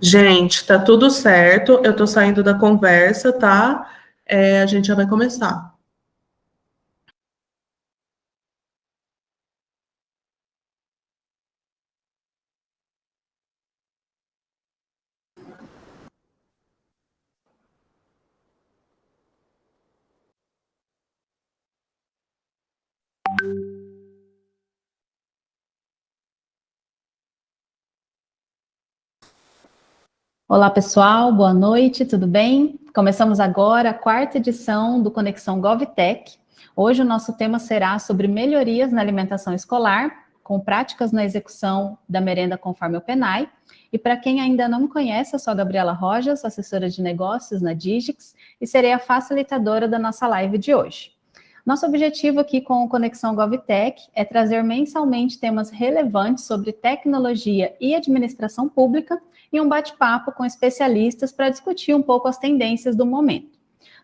Gente, tá tudo certo. Eu tô saindo da conversa, tá? A gente já vai começar. Olá, pessoal, boa noite, tudo bem? Começamos agora a quarta edição do Conexão GovTech. Hoje o nosso tema será sobre melhorias na alimentação escolar, com práticas na execução da merenda conforme o PENAI. E para quem ainda não me conhece, eu sou a Gabriela Rojas, assessora de negócios na Digix, e serei a facilitadora da nossa live de hoje. Nosso objetivo aqui com o Conexão GovTech é trazer mensalmente temas relevantes sobre tecnologia e administração pública e um bate-papo com especialistas para discutir um pouco as tendências do momento.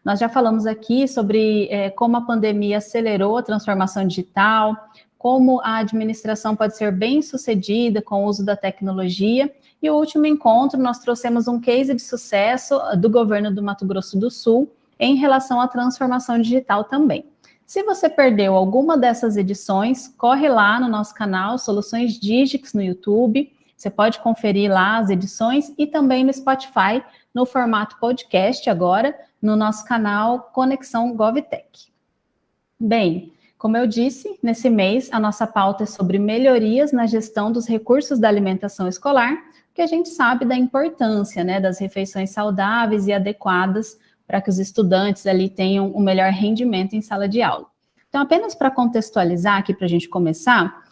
Nós já falamos aqui sobre como a pandemia acelerou a transformação digital, como a administração pode ser bem sucedida com o uso da tecnologia, e o último encontro nós trouxemos um case de sucesso do governo do Mato Grosso do Sul em relação à transformação digital também. Se você perdeu alguma dessas edições, corre lá no nosso canal Soluções Digix no YouTube. Você pode conferir lá as edições e também no Spotify, no formato podcast agora, no nosso canal Conexão GovTech. Bem, como eu disse, nesse mês a nossa pauta é sobre melhorias na gestão dos recursos da alimentação escolar, que a gente sabe da importância, né, das refeições saudáveis e adequadas para que os estudantes ali tenham um melhor rendimento em sala de aula. Então, apenas para contextualizar aqui para a gente começar,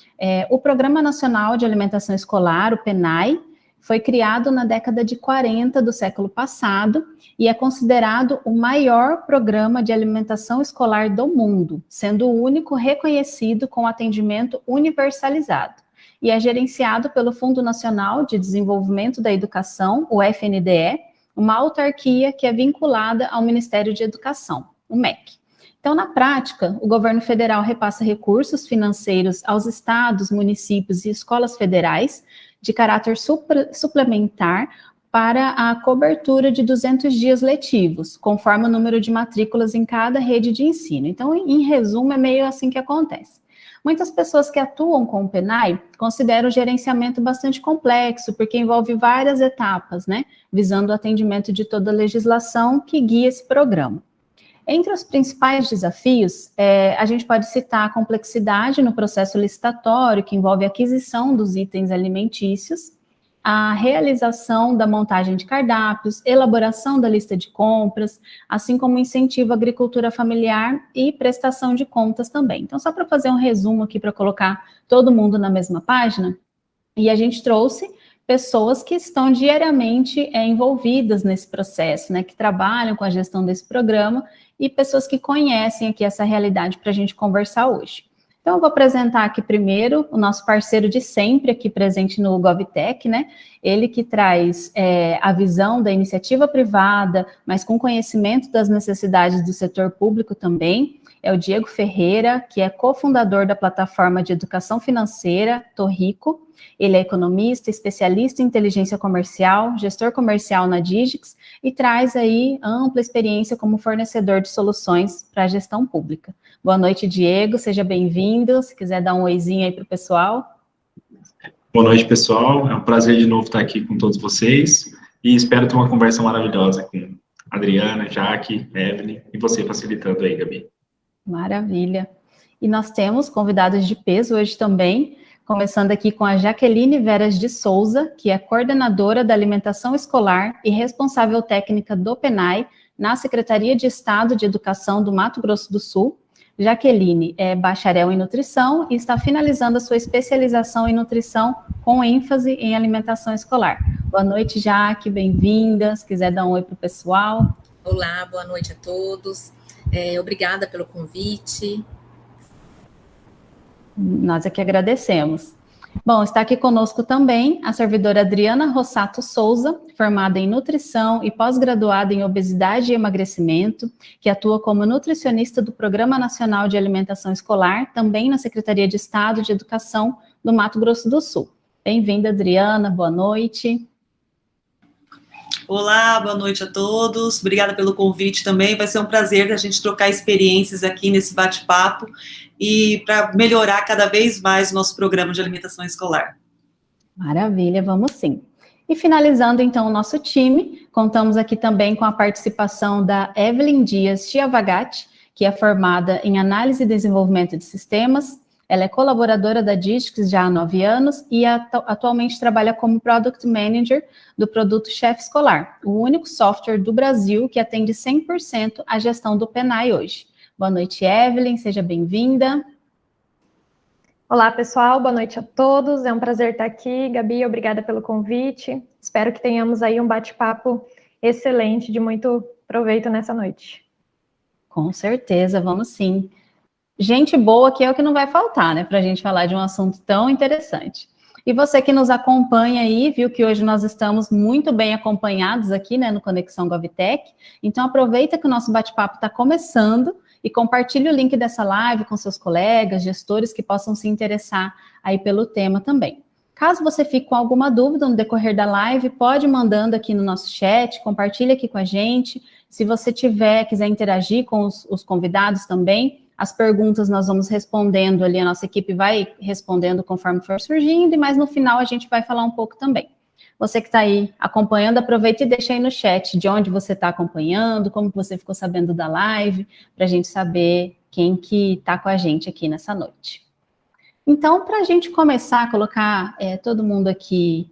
o Programa Nacional de Alimentação Escolar, o PENAI, foi criado na década de 40 do século passado e é considerado o maior programa de alimentação escolar do mundo, sendo o único reconhecido com atendimento universalizado. E é gerenciado pelo Fundo Nacional de Desenvolvimento da Educação, o FNDE, uma autarquia que é vinculada ao Ministério de Educação, o MEC. Então, na prática, o governo federal repassa recursos financeiros aos estados, municípios e escolas federais de caráter suplementar para a cobertura de 200 dias letivos, conforme o número de matrículas em cada rede de ensino. Então, em resumo, é meio assim que acontece. Muitas pessoas que atuam com o PENAI consideram o gerenciamento bastante complexo, porque envolve várias etapas, né, visando o atendimento de toda a legislação que guia esse programa. Entre os principais desafios, a gente pode citar a complexidade no processo licitatório, que envolve a aquisição dos itens alimentícios, a realização da montagem de cardápios, elaboração da lista de compras, assim como incentivo à agricultura familiar e prestação de contas também. Então, só para fazer um resumo aqui, para colocar todo mundo na mesma página, e a gente trouxe pessoas que estão diariamente envolvidas nesse processo, né, que trabalham com a gestão desse programa, e pessoas que conhecem aqui essa realidade para a gente conversar hoje. Então, eu vou apresentar aqui primeiro o nosso parceiro de sempre aqui presente no GovTech, né? Ele que traz a visão da iniciativa privada, mas com conhecimento das necessidades do setor público também. É o Diego Ferreira, que é cofundador da plataforma de educação financeira Torrico. Ele é economista, especialista em inteligência comercial, gestor comercial na Digix e traz aí ampla experiência como fornecedor de soluções para a gestão pública. Boa noite, Diego, seja bem-vindo. Se quiser dar um oizinho aí para o pessoal. Boa noite, pessoal. É um prazer de novo estar aqui com todos vocês e espero ter uma conversa maravilhosa com Adriana, Jaque, Evelyn e você facilitando aí, Gabi. Maravilha. E nós temos convidados de peso hoje também, começando aqui com a Jaqueline Veras de Souza, que é coordenadora da alimentação escolar e responsável técnica do PENAI na Secretaria de Estado de Educação do Mato Grosso do Sul. Jaqueline é bacharel em nutrição e está finalizando a sua especialização em nutrição com ênfase em alimentação escolar. Boa noite, Jaque, bem-vinda. Se quiser dar um oi para o pessoal. Olá, boa noite a todos. Obrigada pelo convite. Nós é que agradecemos. Bom, está aqui conosco também a servidora Adriana Rossato Souza, formada em nutrição e pós-graduada em obesidade e emagrecimento, que atua como nutricionista do Programa Nacional de Alimentação Escolar, também na Secretaria de Estado de Educação do Mato Grosso do Sul. Bem-vinda, Adriana, boa noite. Olá, boa noite a todos. Obrigada pelo convite também. Vai ser um prazer a gente trocar experiências aqui nesse bate-papo e para melhorar cada vez mais o nosso programa de alimentação escolar. Maravilha, vamos sim. E finalizando, então, o nosso time, contamos aqui também com a participação da Evelyn Dias Chiavagatti, que é formada em Análise e Desenvolvimento de Sistemas. Ela é colaboradora da Digix já há 9 anos e atualmente trabalha como Product Manager do produto Chefe Escolar, o único software do Brasil que atende 100% a gestão do PENAI hoje. Boa noite, Evelyn, seja bem-vinda. Olá, pessoal, boa noite a todos. É um prazer estar aqui. Gabi, obrigada pelo convite. Espero que tenhamos aí um bate-papo excelente, de muito proveito nessa noite. Com certeza, vamos sim. Gente boa que é o que não vai faltar, né, para a gente falar de um assunto tão interessante. E você que nos acompanha aí, viu que hoje nós estamos muito bem acompanhados aqui, né, no Conexão GovTech. Então aproveita que o nosso bate-papo está começando e compartilhe o link dessa live com seus colegas, gestores que possam se interessar aí pelo tema também. Caso você fique com alguma dúvida no decorrer da live, pode ir mandando aqui no nosso chat, compartilhe aqui com a gente. Se você quiser interagir com os convidados também, as perguntas nós vamos respondendo ali, a nossa equipe vai respondendo conforme for surgindo, mas no final a gente vai falar um pouco também. Você que está aí acompanhando, aproveita e deixa aí no chat de onde você está acompanhando, como você ficou sabendo da live, para a gente saber quem que está com a gente aqui nessa noite. Então, para a gente começar a colocar todo mundo aqui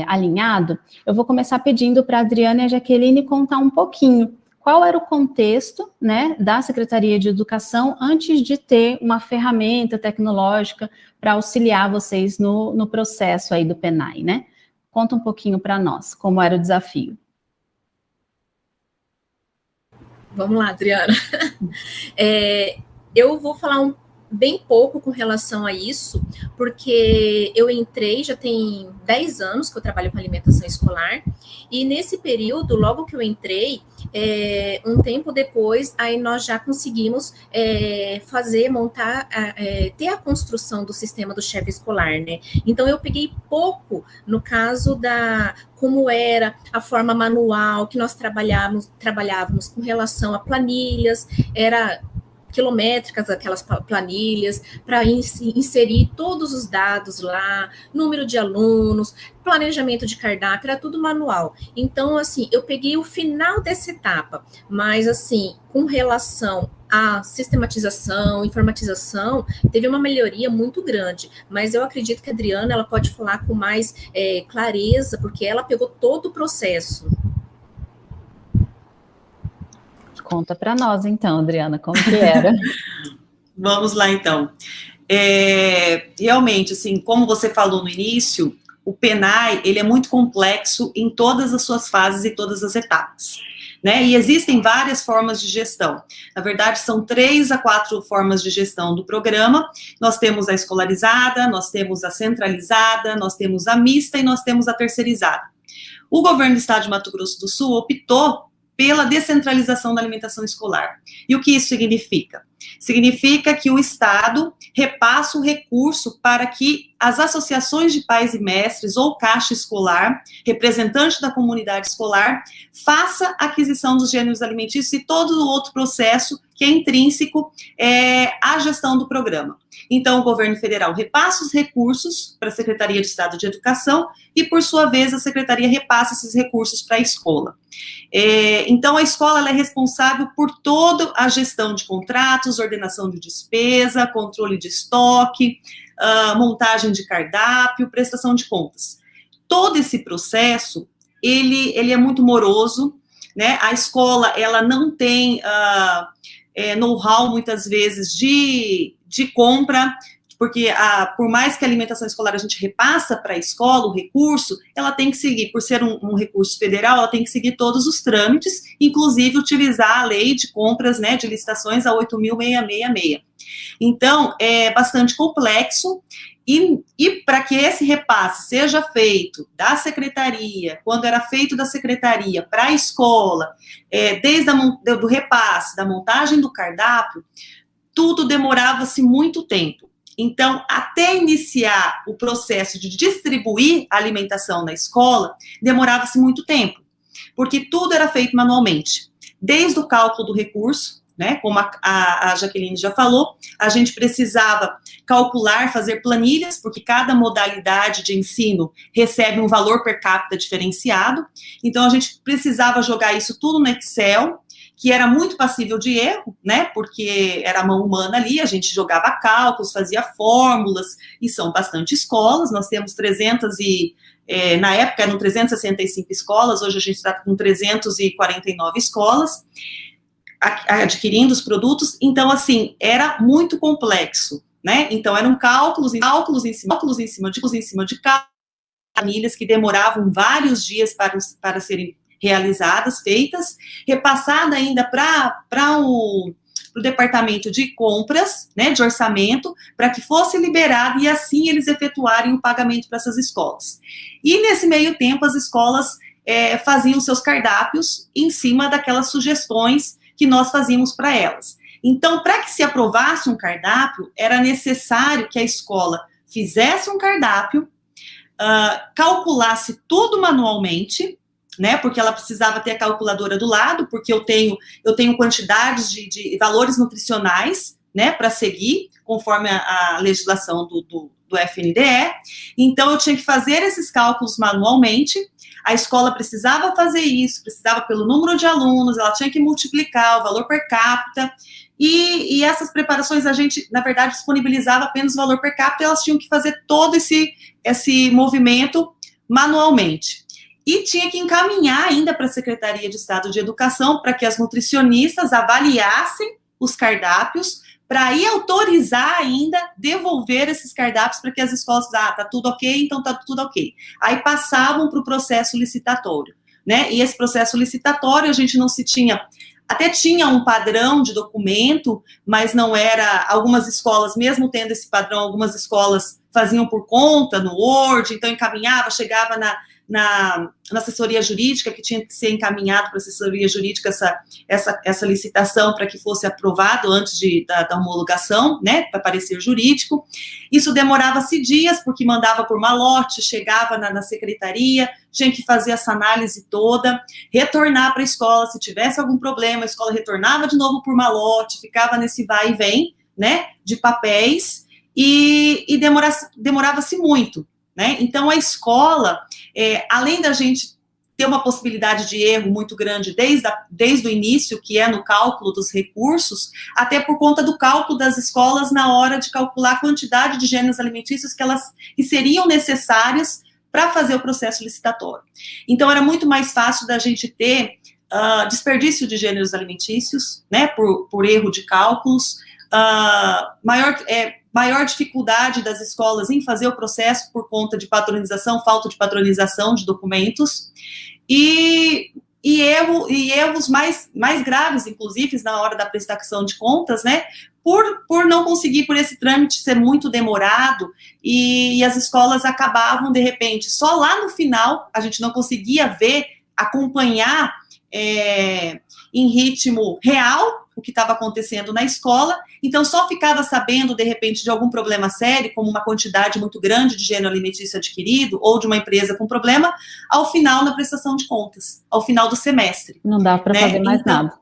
alinhado, eu vou começar pedindo para a Adriana e a Jaqueline contar um pouquinho qual era o contexto, né, da Secretaria de Educação antes de ter uma ferramenta tecnológica para auxiliar vocês no processo aí do PENAI, né? Conta um pouquinho para nós, como era o desafio. Vamos lá, Adriana. Eu vou falar bem pouco com relação a isso, porque eu entrei, já tem 10 anos que eu trabalho com alimentação escolar, e nesse período, logo que eu entrei, um tempo depois, aí nós já conseguimos ter a construção do sistema do chefe escolar, né? Então, eu peguei pouco no caso como era a forma manual que nós trabalhávamos com relação a planilhas, era quilométricas, aquelas planilhas, para inserir todos os dados lá, número de alunos, planejamento de cardápio, era tudo manual. Então, assim, eu peguei o final dessa etapa, mas, assim, com relação à sistematização, informatização, teve uma melhoria muito grande, mas eu acredito que a Adriana, ela pode falar com mais clareza, porque ela pegou todo o processo. Conta para nós, então, Adriana, como que era? Vamos lá, então. Realmente, assim, como você falou no início, o PENAI, ele é muito complexo em todas as suas fases e todas as etapas, né? E existem várias formas de gestão. Na verdade, são 3 a 4 formas de gestão do programa. Nós temos a escolarizada, nós temos a centralizada, nós temos a mista e nós temos a terceirizada. O governo do estado de Mato Grosso do Sul optou pela descentralização da alimentação escolar. E o que isso significa? Significa que o Estado repassa o recurso para que as associações de pais e mestres ou caixa escolar, representante da comunidade escolar, faça a aquisição dos gêneros alimentícios e todo o outro processo que é intrínseco à gestão do programa. Então, o governo federal repassa os recursos para a Secretaria de Estado de Educação e, por sua vez, a Secretaria repassa esses recursos para a escola. Então, a escola ela é responsável por toda a gestão de contratos, ordenação de despesa, controle de estoque, montagem de cardápio, prestação de contas. Todo esse processo, ele é muito moroso, né? A escola, ela não tem know-how, muitas vezes, de compra, porque por mais que a alimentação escolar a gente repassa para a escola, o recurso, ela tem que seguir, por ser um recurso federal, ela tem que seguir todos os trâmites, inclusive utilizar a lei de compras, né, de licitações, a 8.666. Então, é bastante complexo, e para que esse repasse seja feito da secretaria, quando era feito da secretaria para a escola, desde do repasse, da montagem do cardápio, tudo demorava-se muito tempo. Então, até iniciar o processo de distribuir a alimentação na escola, demorava-se muito tempo. porque tudo era feito manualmente, desde o cálculo do recurso, né, como a Jaqueline já falou, a gente precisava calcular, fazer planilhas, porque cada modalidade de ensino recebe um valor per capita diferenciado, então a gente precisava jogar isso tudo no Excel, que era muito passível de erro, né, porque era a mão humana ali, a gente jogava cálculos, fazia fórmulas, e são bastante escolas, nós temos na época eram 365 escolas, hoje a gente está com 349 escolas, adquirindo os produtos, então, assim, era muito complexo, né, então eram cálculos em cima de cálculos, planilhas que demoravam vários dias para serem realizadas, feitas, repassada ainda para o departamento de compras, né, de orçamento, para que fosse liberado e assim eles efetuarem o pagamento para essas escolas. E nesse meio tempo as escolas faziam seus cardápios em cima daquelas sugestões que nós fazíamos para elas. Então, para que se aprovasse um cardápio, era necessário que a escola fizesse um cardápio, calculasse tudo manualmente, né, porque ela precisava ter a calculadora do lado, porque eu tenho quantidades de valores nutricionais, né, para seguir, conforme a legislação do FNDE, então eu tinha que fazer esses cálculos manualmente, a escola precisava fazer isso, precisava pelo número de alunos, ela tinha que multiplicar o valor per capita, e essas preparações a gente, na verdade, disponibilizava apenas o valor per capita, e elas tinham que fazer todo esse movimento manualmente. E tinha que encaminhar ainda para a Secretaria de Estado de Educação para que as nutricionistas avaliassem os cardápios, para aí autorizar ainda, devolver esses cardápios para que as escolas, tá tudo ok, então tá tudo ok. Aí passavam para o processo licitatório, né? E esse processo licitatório a gente não se tinha, até tinha um padrão de documento, mas não era, algumas escolas, mesmo tendo esse padrão, algumas escolas faziam por conta, no Word, então encaminhava, chegava na assessoria jurídica, que tinha que ser encaminhado para a assessoria jurídica essa licitação para que fosse aprovado antes da homologação, né, para parecer jurídico. Isso demorava-se dias, porque mandava por malote, chegava na secretaria, tinha que fazer essa análise toda, retornar para a escola, se tivesse algum problema, a escola retornava de novo por malote, ficava nesse vai e vem, né, de papéis, e demorava-se muito. Né? Então, a escola, além da gente ter uma possibilidade de erro muito grande desde o início, que é no cálculo dos recursos, até por conta do cálculo das escolas na hora de calcular a quantidade de gêneros alimentícios que seriam necessárias para fazer o processo licitatório. Então, era muito mais fácil da gente ter desperdício de gêneros alimentícios, né, por erro de cálculos, maior dificuldade das escolas em fazer o processo por conta de patronização, falta de patronização de documentos, e erros mais graves, inclusive, na hora da prestação de contas, né, por não conseguir, por esse trâmite ser muito demorado, e as escolas acabavam, de repente, só lá no final, a gente não conseguia acompanhar em ritmo real o que estava acontecendo na escola, então só ficava sabendo, de repente, de algum problema sério, como uma quantidade muito grande de gênero alimentício adquirido, ou de uma empresa com problema, ao final na prestação de contas, ao final do semestre. Não dá para fazer mais nada.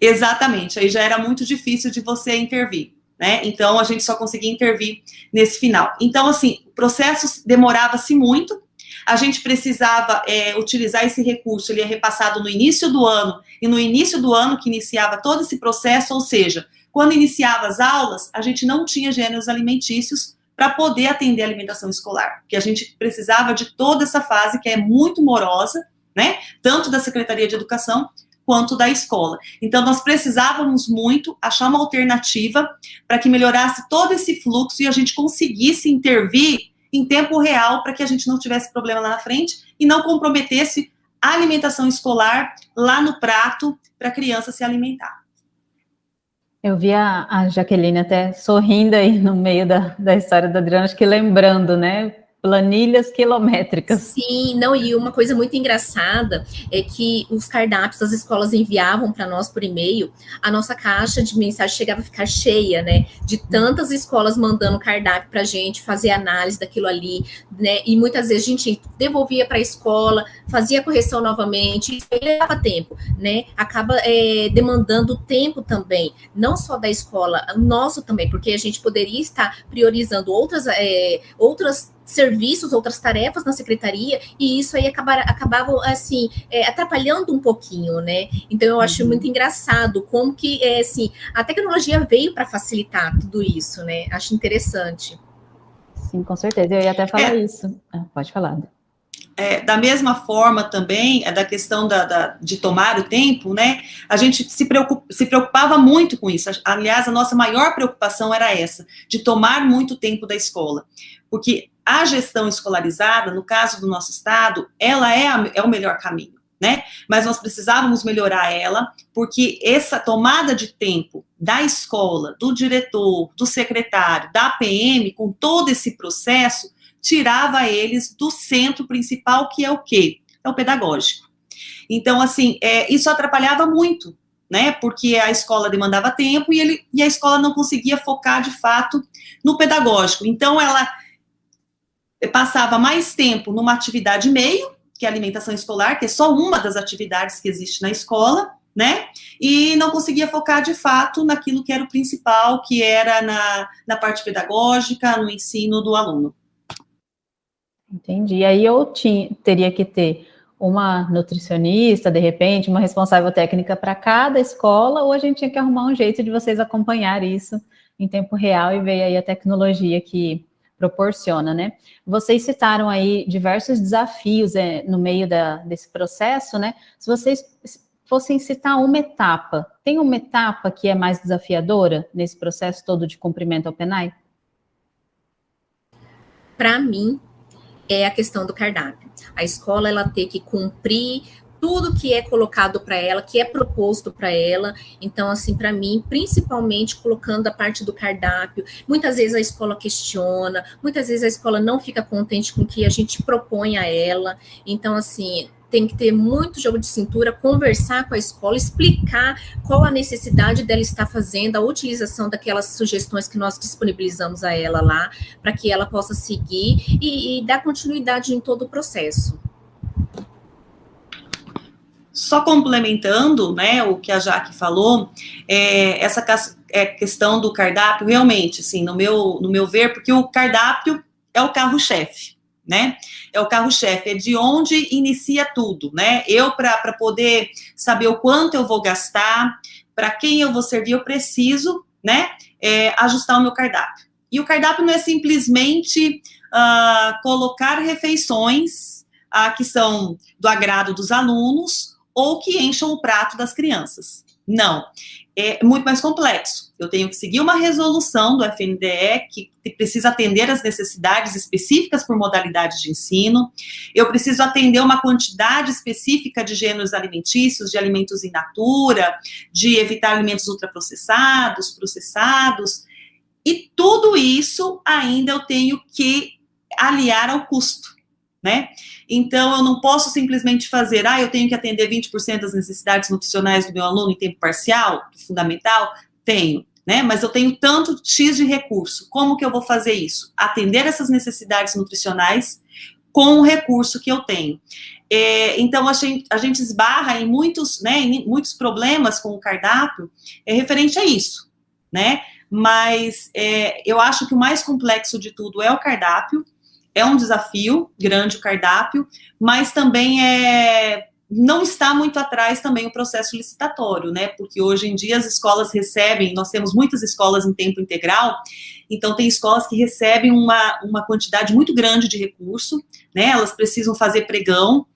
Exatamente, aí já era muito difícil de você intervir, né? Então a gente só conseguia intervir nesse final. Então, assim, o processo demorava-se muito, a gente precisava utilizar esse recurso, ele é repassado no início do ano, e no início do ano que iniciava todo esse processo, ou seja, quando iniciava as aulas, a gente não tinha gêneros alimentícios para poder atender a alimentação escolar, porque a gente precisava de toda essa fase que é muito morosa, né, tanto da Secretaria de Educação quanto da escola. Então, nós precisávamos muito achar uma alternativa para que melhorasse todo esse fluxo e a gente conseguisse intervir em tempo real, para que a gente não tivesse problema lá na frente e não comprometesse a alimentação escolar lá no prato para a criança se alimentar. Eu vi a Jaqueline até sorrindo aí no meio da história da Adriana, acho que lembrando, né, Planilhas quilométricas. Sim, não, e uma coisa muito engraçada é que os cardápios as escolas enviavam para nós por e-mail, a nossa caixa de mensagem chegava a ficar cheia, né, de tantas escolas mandando cardápio para a gente fazer análise daquilo ali, né, e muitas vezes a gente devolvia para a escola, fazia a correção novamente, isso levava tempo, né, acaba demandando tempo também, não só da escola, nosso também, porque a gente poderia estar priorizando outras serviços, outras tarefas na secretaria, e isso aí acabava, assim, atrapalhando um pouquinho, né? Então, eu acho muito engraçado como que, assim, a tecnologia veio para facilitar tudo isso, né? Acho interessante. Sim, com certeza. Eu ia até falar isso. Pode falar. Da mesma forma também, da questão de tomar o tempo, né, a gente se preocupava muito com isso. Aliás, a nossa maior preocupação era essa, de tomar muito tempo da escola, porque a gestão escolarizada, no caso do nosso estado, ela é o melhor caminho, né, mas nós precisávamos melhorar ela, porque essa tomada de tempo da escola, do diretor, do secretário, da PM, com todo esse processo, tirava eles do centro principal, que é o quê? É o pedagógico. Então, assim, isso atrapalhava muito, né, porque a escola demandava tempo e a escola não conseguia focar, de fato, no pedagógico. Então, ela passava mais tempo numa atividade meio, que é a alimentação escolar, que é só uma das atividades que existe na escola, né, e não conseguia focar, de fato, naquilo que era o principal, que era na parte pedagógica, no ensino do aluno. Entendi. Aí eu teria que ter uma nutricionista, de repente, uma responsável técnica para cada escola, ou a gente tinha que arrumar um jeito de vocês acompanhar isso em tempo real e ver aí a tecnologia que proporciona, né? Vocês citaram aí diversos desafios no meio desse processo, né? Se vocês fossem citar uma etapa, tem uma etapa que é mais desafiadora nesse processo todo de cumprimento ao PNAE? Para mim, é a questão do cardápio. A escola, ela tem que cumprir tudo que é colocado para ela, que é proposto para ela. Então, assim, para mim, principalmente colocando a parte do cardápio, muitas vezes a escola questiona, muitas vezes a escola não fica contente com o que a gente propõe a ela. Então, assim, tem que ter muito jogo de cintura, conversar com a escola, explicar qual a necessidade dela estar fazendo, a utilização daquelas sugestões que nós disponibilizamos a ela lá, para que ela possa seguir e dar continuidade em todo o processo. Só complementando, né, o que a Jaque falou, essa questão do cardápio, realmente, assim, no meu ver, porque o cardápio é o carro-chefe, né? É o carro-chefe, é de onde inicia tudo, né? Eu, para poder saber o quanto eu vou gastar, para quem eu vou servir, eu preciso, né, ajustar o meu cardápio. E o cardápio não é simplesmente colocar refeições que são do agrado dos alunos ou que encham o prato das crianças. Não. É muito mais complexo. Eu tenho que seguir uma resolução do FNDE que precisa atender às necessidades específicas por modalidade de ensino. Eu preciso atender uma quantidade específica de gêneros alimentícios, de alimentos in natura, de evitar alimentos ultraprocessados, processados. E tudo isso ainda eu tenho que aliar ao custo, né? Então, eu não posso simplesmente fazer, eu tenho que atender 20% das necessidades nutricionais do meu aluno em tempo parcial, fundamental, tenho, né? Mas eu tenho tanto X de recurso, como que eu vou fazer isso? Atender essas necessidades nutricionais com o recurso que eu tenho. Então, a gente esbarra em muitos problemas com o cardápio referente a isso, né? Mas eu acho que o mais complexo de tudo é o cardápio. É um desafio grande o cardápio, mas também não está muito atrás também o processo licitatório, né? Porque hoje em dia as escolas recebem, nós temos muitas escolas em tempo integral, então tem escolas que recebem uma quantidade muito grande de recurso, né? Elas precisam fazer pregão,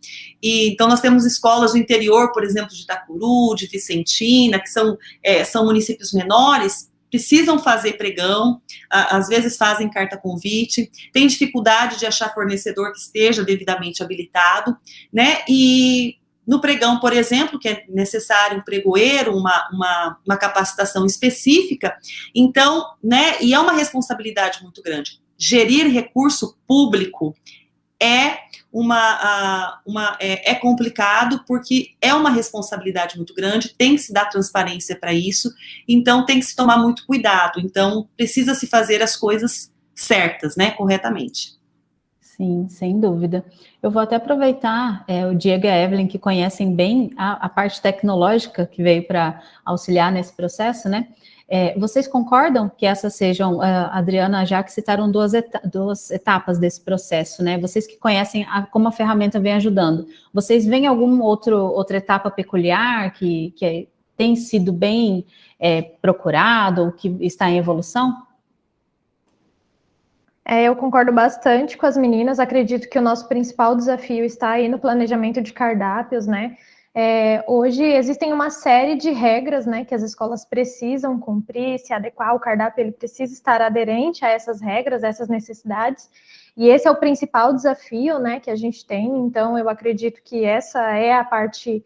e então nós temos escolas do interior, por exemplo, de Itacuru, de Vicentina, que são municípios menores, precisam fazer pregão, às vezes fazem carta convite, tem dificuldade de achar fornecedor que esteja devidamente habilitado, né, e no pregão, por exemplo, que é necessário um pregoeiro, uma capacitação específica, então, né, e é uma responsabilidade muito grande. gerir recurso público é é complicado, porque é uma responsabilidade muito grande, tem que se dar transparência para isso, então tem que se tomar muito cuidado, então precisa se fazer as coisas certas, né, corretamente. Sim, sem dúvida. Eu vou até aproveitar o Diego e a Evelyn, que conhecem bem a parte tecnológica que veio para auxiliar nesse processo, né? Vocês concordam que essas sejam, Adriana, já que citaram duas etapas desse processo, né? Vocês que conhecem como a ferramenta vem ajudando, vocês veem alguma outra etapa peculiar que tem sido bem procurado ou que está em evolução? Eu concordo bastante com as meninas, acredito que o nosso principal desafio está aí no planejamento de cardápios, né? Hoje existem uma série de regras, né, que as escolas precisam cumprir, se adequar ao cardápio, ele precisa estar aderente a essas regras, a essas necessidades, e esse é o principal desafio, né, que a gente tem. Então eu acredito que essa é a parte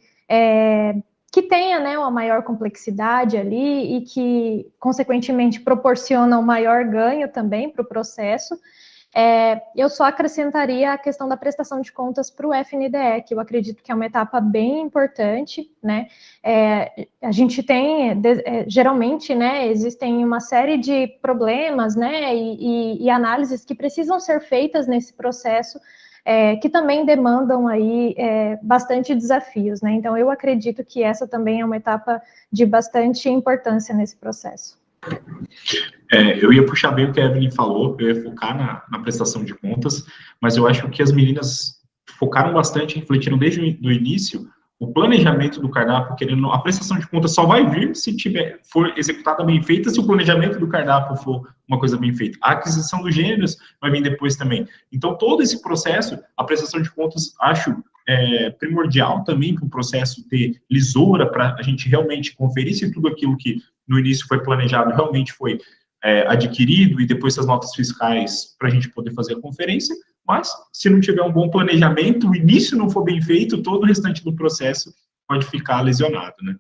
que tenha, né, uma maior complexidade ali e que, consequentemente, proporciona um maior ganho também para o processo. Eu só acrescentaria a questão da prestação de contas para o FNDE, que eu acredito que é uma etapa bem importante, né? A gente tem, geralmente, né, existem uma série de problemas, né, e análises que precisam ser feitas nesse processo, que também demandam aí bastante desafios, né? Então, eu acredito que essa também é uma etapa de bastante importância nesse processo. Eu ia puxar bem o que a Evelyn falou, eu ia focar na prestação de contas, mas eu acho que as meninas focaram bastante, refletiram desde o início, o planejamento do cardápio, a prestação de contas só vai vir se for executada bem feita, se o planejamento do cardápio for uma coisa bem feita. A aquisição dos gêneros vai vir depois também. Então, todo esse processo, a prestação de contas, acho primordial também para o processo ter lisura, para a gente realmente conferir se tudo aquilo que no início foi planejado realmente foi adquirido, e depois as notas fiscais para a gente poder fazer a conferência. Mas, se não tiver um bom planejamento, o início não for bem feito, todo o restante do processo pode ficar lesionado, né?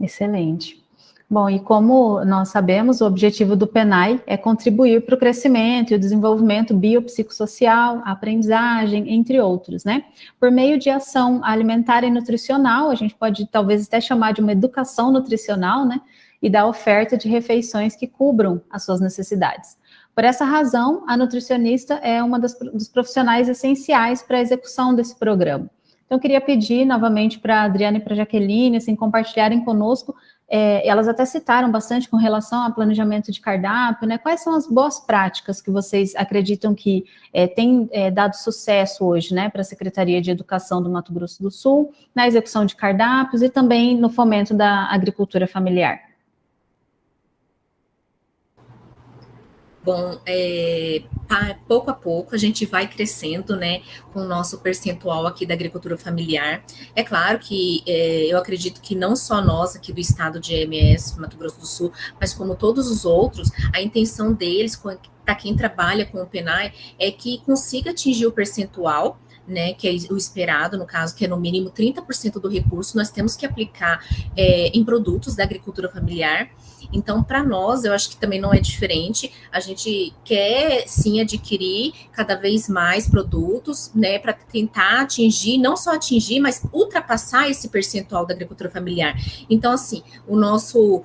Excelente. Bom, e como nós sabemos, o objetivo do PENAI é contribuir para o crescimento e o desenvolvimento biopsicossocial, a aprendizagem, entre outros, né? Por meio de ação alimentar e nutricional, a gente pode talvez até chamar de uma educação nutricional, né? E da oferta de refeições que cubram as suas necessidades. Por essa razão, a nutricionista é uma dos profissionais essenciais para a execução desse programa. Então, eu queria pedir novamente para a Adriana e para a Jaqueline, assim, compartilharem conosco, elas até citaram bastante com relação ao planejamento de cardápio, né? Quais são as boas práticas que vocês acreditam que têm dado sucesso hoje, né, para a Secretaria de Educação do Mato Grosso do Sul, na execução de cardápios e também no fomento da agricultura familiar? Bom, pouco a pouco a gente vai crescendo, né, com o nosso percentual aqui da agricultura familiar. É claro que eu acredito que não só nós aqui do estado de MS, Mato Grosso do Sul, mas como todos os outros, a intenção deles, para quem trabalha com o PENAI, é que consiga atingir o percentual, né, que é o esperado, no caso, que é no mínimo 30% do recurso, nós temos que aplicar em produtos da agricultura familiar. Então, para nós, eu acho que também não é diferente, a gente quer, sim, adquirir cada vez mais produtos, né, para tentar atingir, não só atingir, mas ultrapassar esse percentual da agricultura familiar. Então, assim, o nosso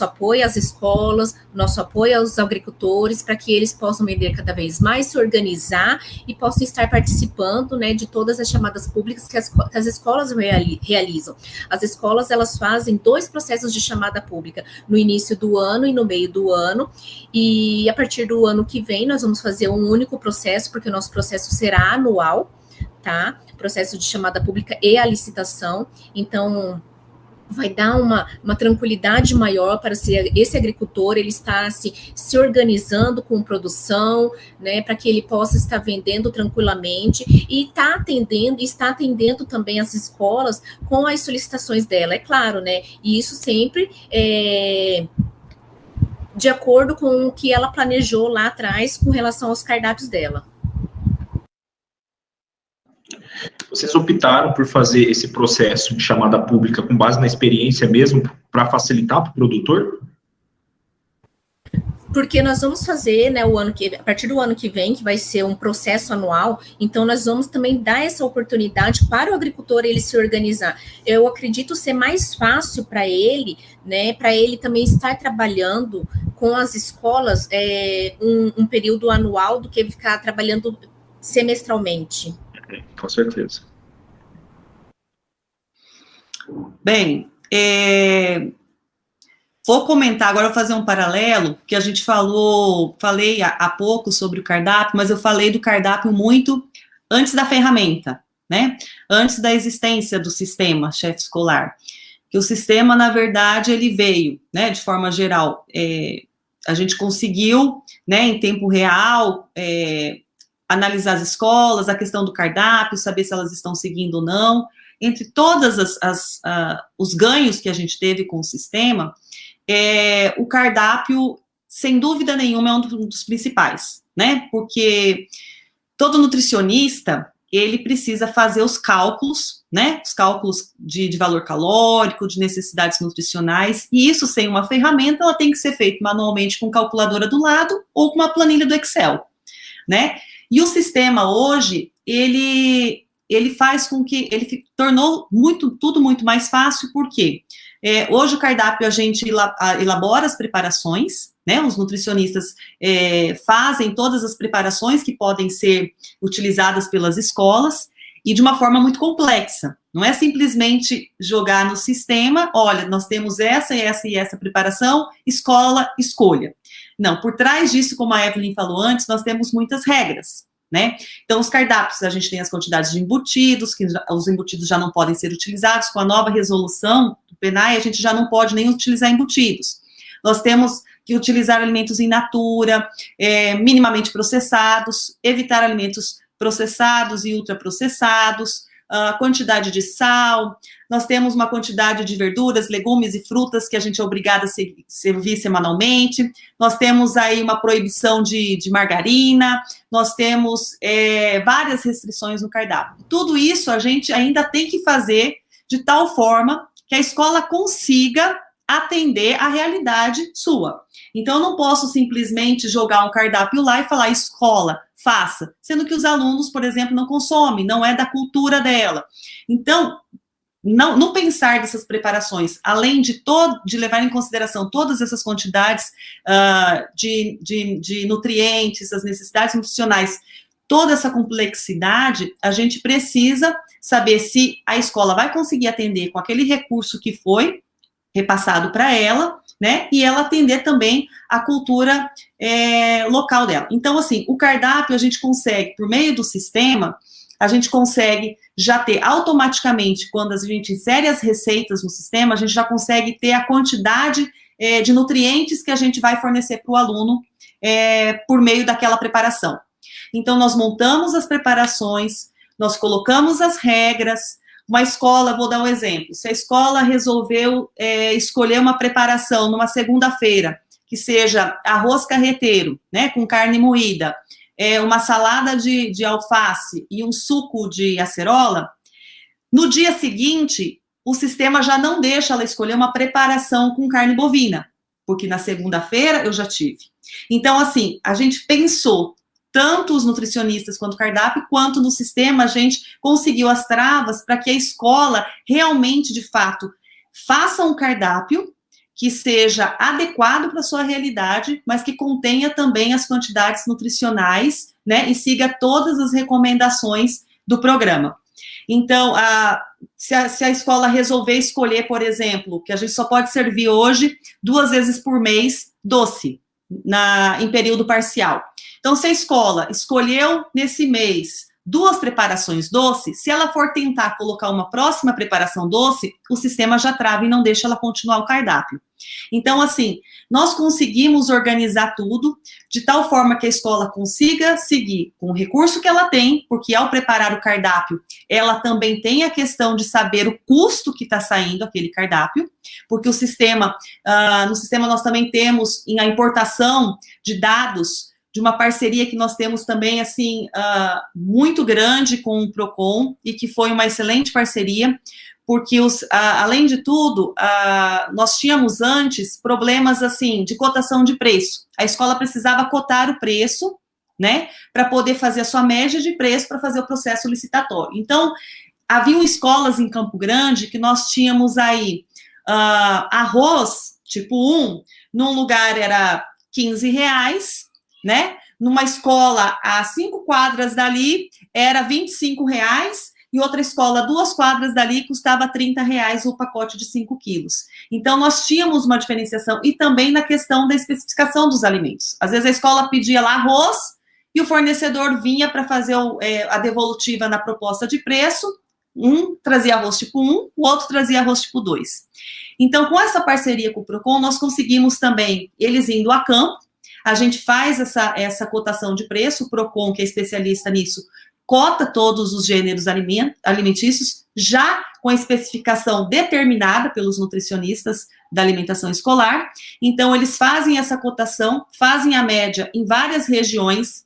apoio às escolas, o nosso apoio aos agricultores, para que eles possam vender cada vez mais, se organizar e possam estar participando, né, de todas as chamadas públicas que as escolas realizam. As escolas, elas fazem 2 processos de chamada pública, no início do ano e no meio do ano, e a partir do ano que vem nós vamos fazer um único processo, porque o nosso processo será anual, tá? Processo de chamada pública e a licitação, então vai dar uma tranquilidade maior para esse agricultor, ele está se organizando com produção, né, para que ele possa estar vendendo tranquilamente e está atendendo também as escolas com as solicitações dela, é claro, né, e isso sempre de acordo com o que ela planejou lá atrás com relação aos cardápios dela. Vocês optaram por fazer esse processo de chamada pública com base na experiência mesmo, para facilitar para o produtor? Porque nós vamos fazer, né, a partir do ano que vem, que vai ser um processo anual, então nós vamos também dar essa oportunidade para o agricultor ele se organizar. Eu acredito ser mais fácil para ele, né, para ele também estar trabalhando com as escolas um período anual do que ficar trabalhando semestralmente. Com certeza. Bem, vou comentar agora, vou fazer um paralelo, que a gente falei há pouco sobre o cardápio, mas eu falei do cardápio muito antes da ferramenta, né? Antes da existência do sistema chefe escolar. Que o sistema, na verdade, ele veio, né, de forma geral, a gente conseguiu, né, em tempo real, analisar as escolas, a questão do cardápio, saber se elas estão seguindo ou não. Entre todos os ganhos que a gente teve com o sistema, o cardápio, sem dúvida nenhuma, é um dos principais, né? Porque todo nutricionista, ele precisa fazer os cálculos, né? Os cálculos de valor calórico, de necessidades nutricionais, e isso, sem uma ferramenta, ela tem que ser feito manualmente com calculadora do lado ou com uma planilha do Excel, né? E o sistema hoje, ele faz com que, ele tornou tudo muito mais fácil, porque hoje o cardápio, a gente elabora as preparações, né, os nutricionistas fazem todas as preparações que podem ser utilizadas pelas escolas, e de uma forma muito complexa, não é simplesmente jogar no sistema, olha, nós temos essa e essa e essa preparação, escola, escolha. Não, por trás disso, como a Evelyn falou antes, nós temos muitas regras, né? Então, os cardápios, a gente tem as quantidades de embutidos, que os embutidos já não podem ser utilizados. Com a nova resolução do PNAE, a gente já não pode nem utilizar embutidos. Nós temos que utilizar alimentos in natura, minimamente processados, evitar alimentos processados e ultraprocessados, a quantidade de sal, nós temos uma quantidade de verduras, legumes e frutas que a gente é obrigado a servir semanalmente, nós temos aí uma proibição de margarina, nós temos várias restrições no cardápio. Tudo isso a gente ainda tem que fazer de tal forma que a escola consiga atender a realidade sua. Então, eu não posso simplesmente jogar um cardápio lá e falar, escola, faça, sendo que os alunos, por exemplo, não consomem, não é da cultura dela. Então, não pensar dessas preparações, além de levar em consideração todas essas quantidades de nutrientes, as necessidades nutricionais, toda essa complexidade, a gente precisa saber se a escola vai conseguir atender com aquele recurso que foi repassado para ela, né, e ela atender também a cultura local dela. Então, assim, o cardápio a gente consegue, por meio do sistema, a gente consegue já ter automaticamente, quando a gente insere as receitas no sistema, a gente já consegue ter a quantidade de nutrientes que a gente vai fornecer para o aluno por meio daquela preparação. Então, nós montamos as preparações, nós colocamos as regras. Uma escola, vou dar um exemplo, se a escola resolveu escolher uma preparação numa segunda-feira, que seja arroz carreteiro, né, com carne moída, uma salada de alface e um suco de acerola, no dia seguinte, o sistema já não deixa ela escolher uma preparação com carne bovina, porque na segunda-feira eu já tive. Então, assim, a gente pensou, tanto os nutricionistas quanto o cardápio, quanto no sistema, a gente conseguiu as travas para que a escola realmente, de fato, faça um cardápio que seja adequado para a sua realidade, mas que contenha também as quantidades nutricionais, né, e siga todas as recomendações do programa. Então, se a escola resolver escolher, por exemplo, que a gente só pode servir hoje 2 vezes por mês doce, em período parcial. Então, se a escola escolheu nesse mês 2 preparações doces, se ela for tentar colocar uma próxima preparação doce, o sistema já trava e não deixa ela continuar o cardápio. Então, assim, nós conseguimos organizar tudo de tal forma que a escola consiga seguir com o recurso que ela tem, porque ao preparar o cardápio, ela também tem a questão de saber o custo que está saindo aquele cardápio, porque o sistema, no sistema nós também temos a importação de dados de uma parceria que nós temos também, assim, muito grande com o PROCON, e que foi uma excelente parceria, porque, além de tudo, nós tínhamos antes problemas, assim, de cotação de preço. A escola precisava cotar o preço, né, para poder fazer a sua média de preço para fazer o processo licitatório. Então, haviam escolas em Campo Grande que nós tínhamos aí arroz, tipo 1, num lugar era R$15, né, numa escola a 5 quadras dali era R$25, e outra escola a 2 quadras dali custava R$30 o pacote de 5 quilos. Então, nós tínhamos uma diferenciação, e também na questão da especificação dos alimentos. Às vezes a escola pedia lá arroz, e o fornecedor vinha para fazer a devolutiva na proposta de preço, um trazia arroz tipo 1, o outro trazia arroz tipo 2. Então, com essa parceria com o PROCON, nós conseguimos também, eles indo a campo, a gente faz essa cotação de preço, o PROCON, que é especialista nisso, cota todos os gêneros alimentícios, já com a especificação determinada pelos nutricionistas da alimentação escolar. Então, eles fazem essa cotação, fazem a média em várias regiões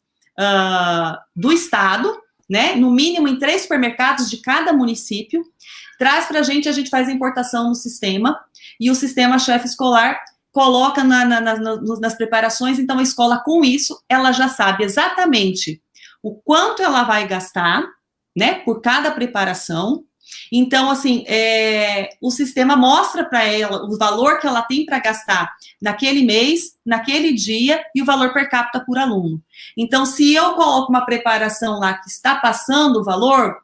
do estado, né, no mínimo em 3 supermercados de cada município, traz para a gente faz a importação no sistema, e o sistema chefe escolar coloca nas preparações. Então, a escola, com isso, ela já sabe exatamente o quanto ela vai gastar, né, por cada preparação. Então, assim, o sistema mostra para ela o valor que ela tem para gastar naquele mês, naquele dia, e o valor per capita por aluno. Então, se eu coloco uma preparação lá que está passando o valor,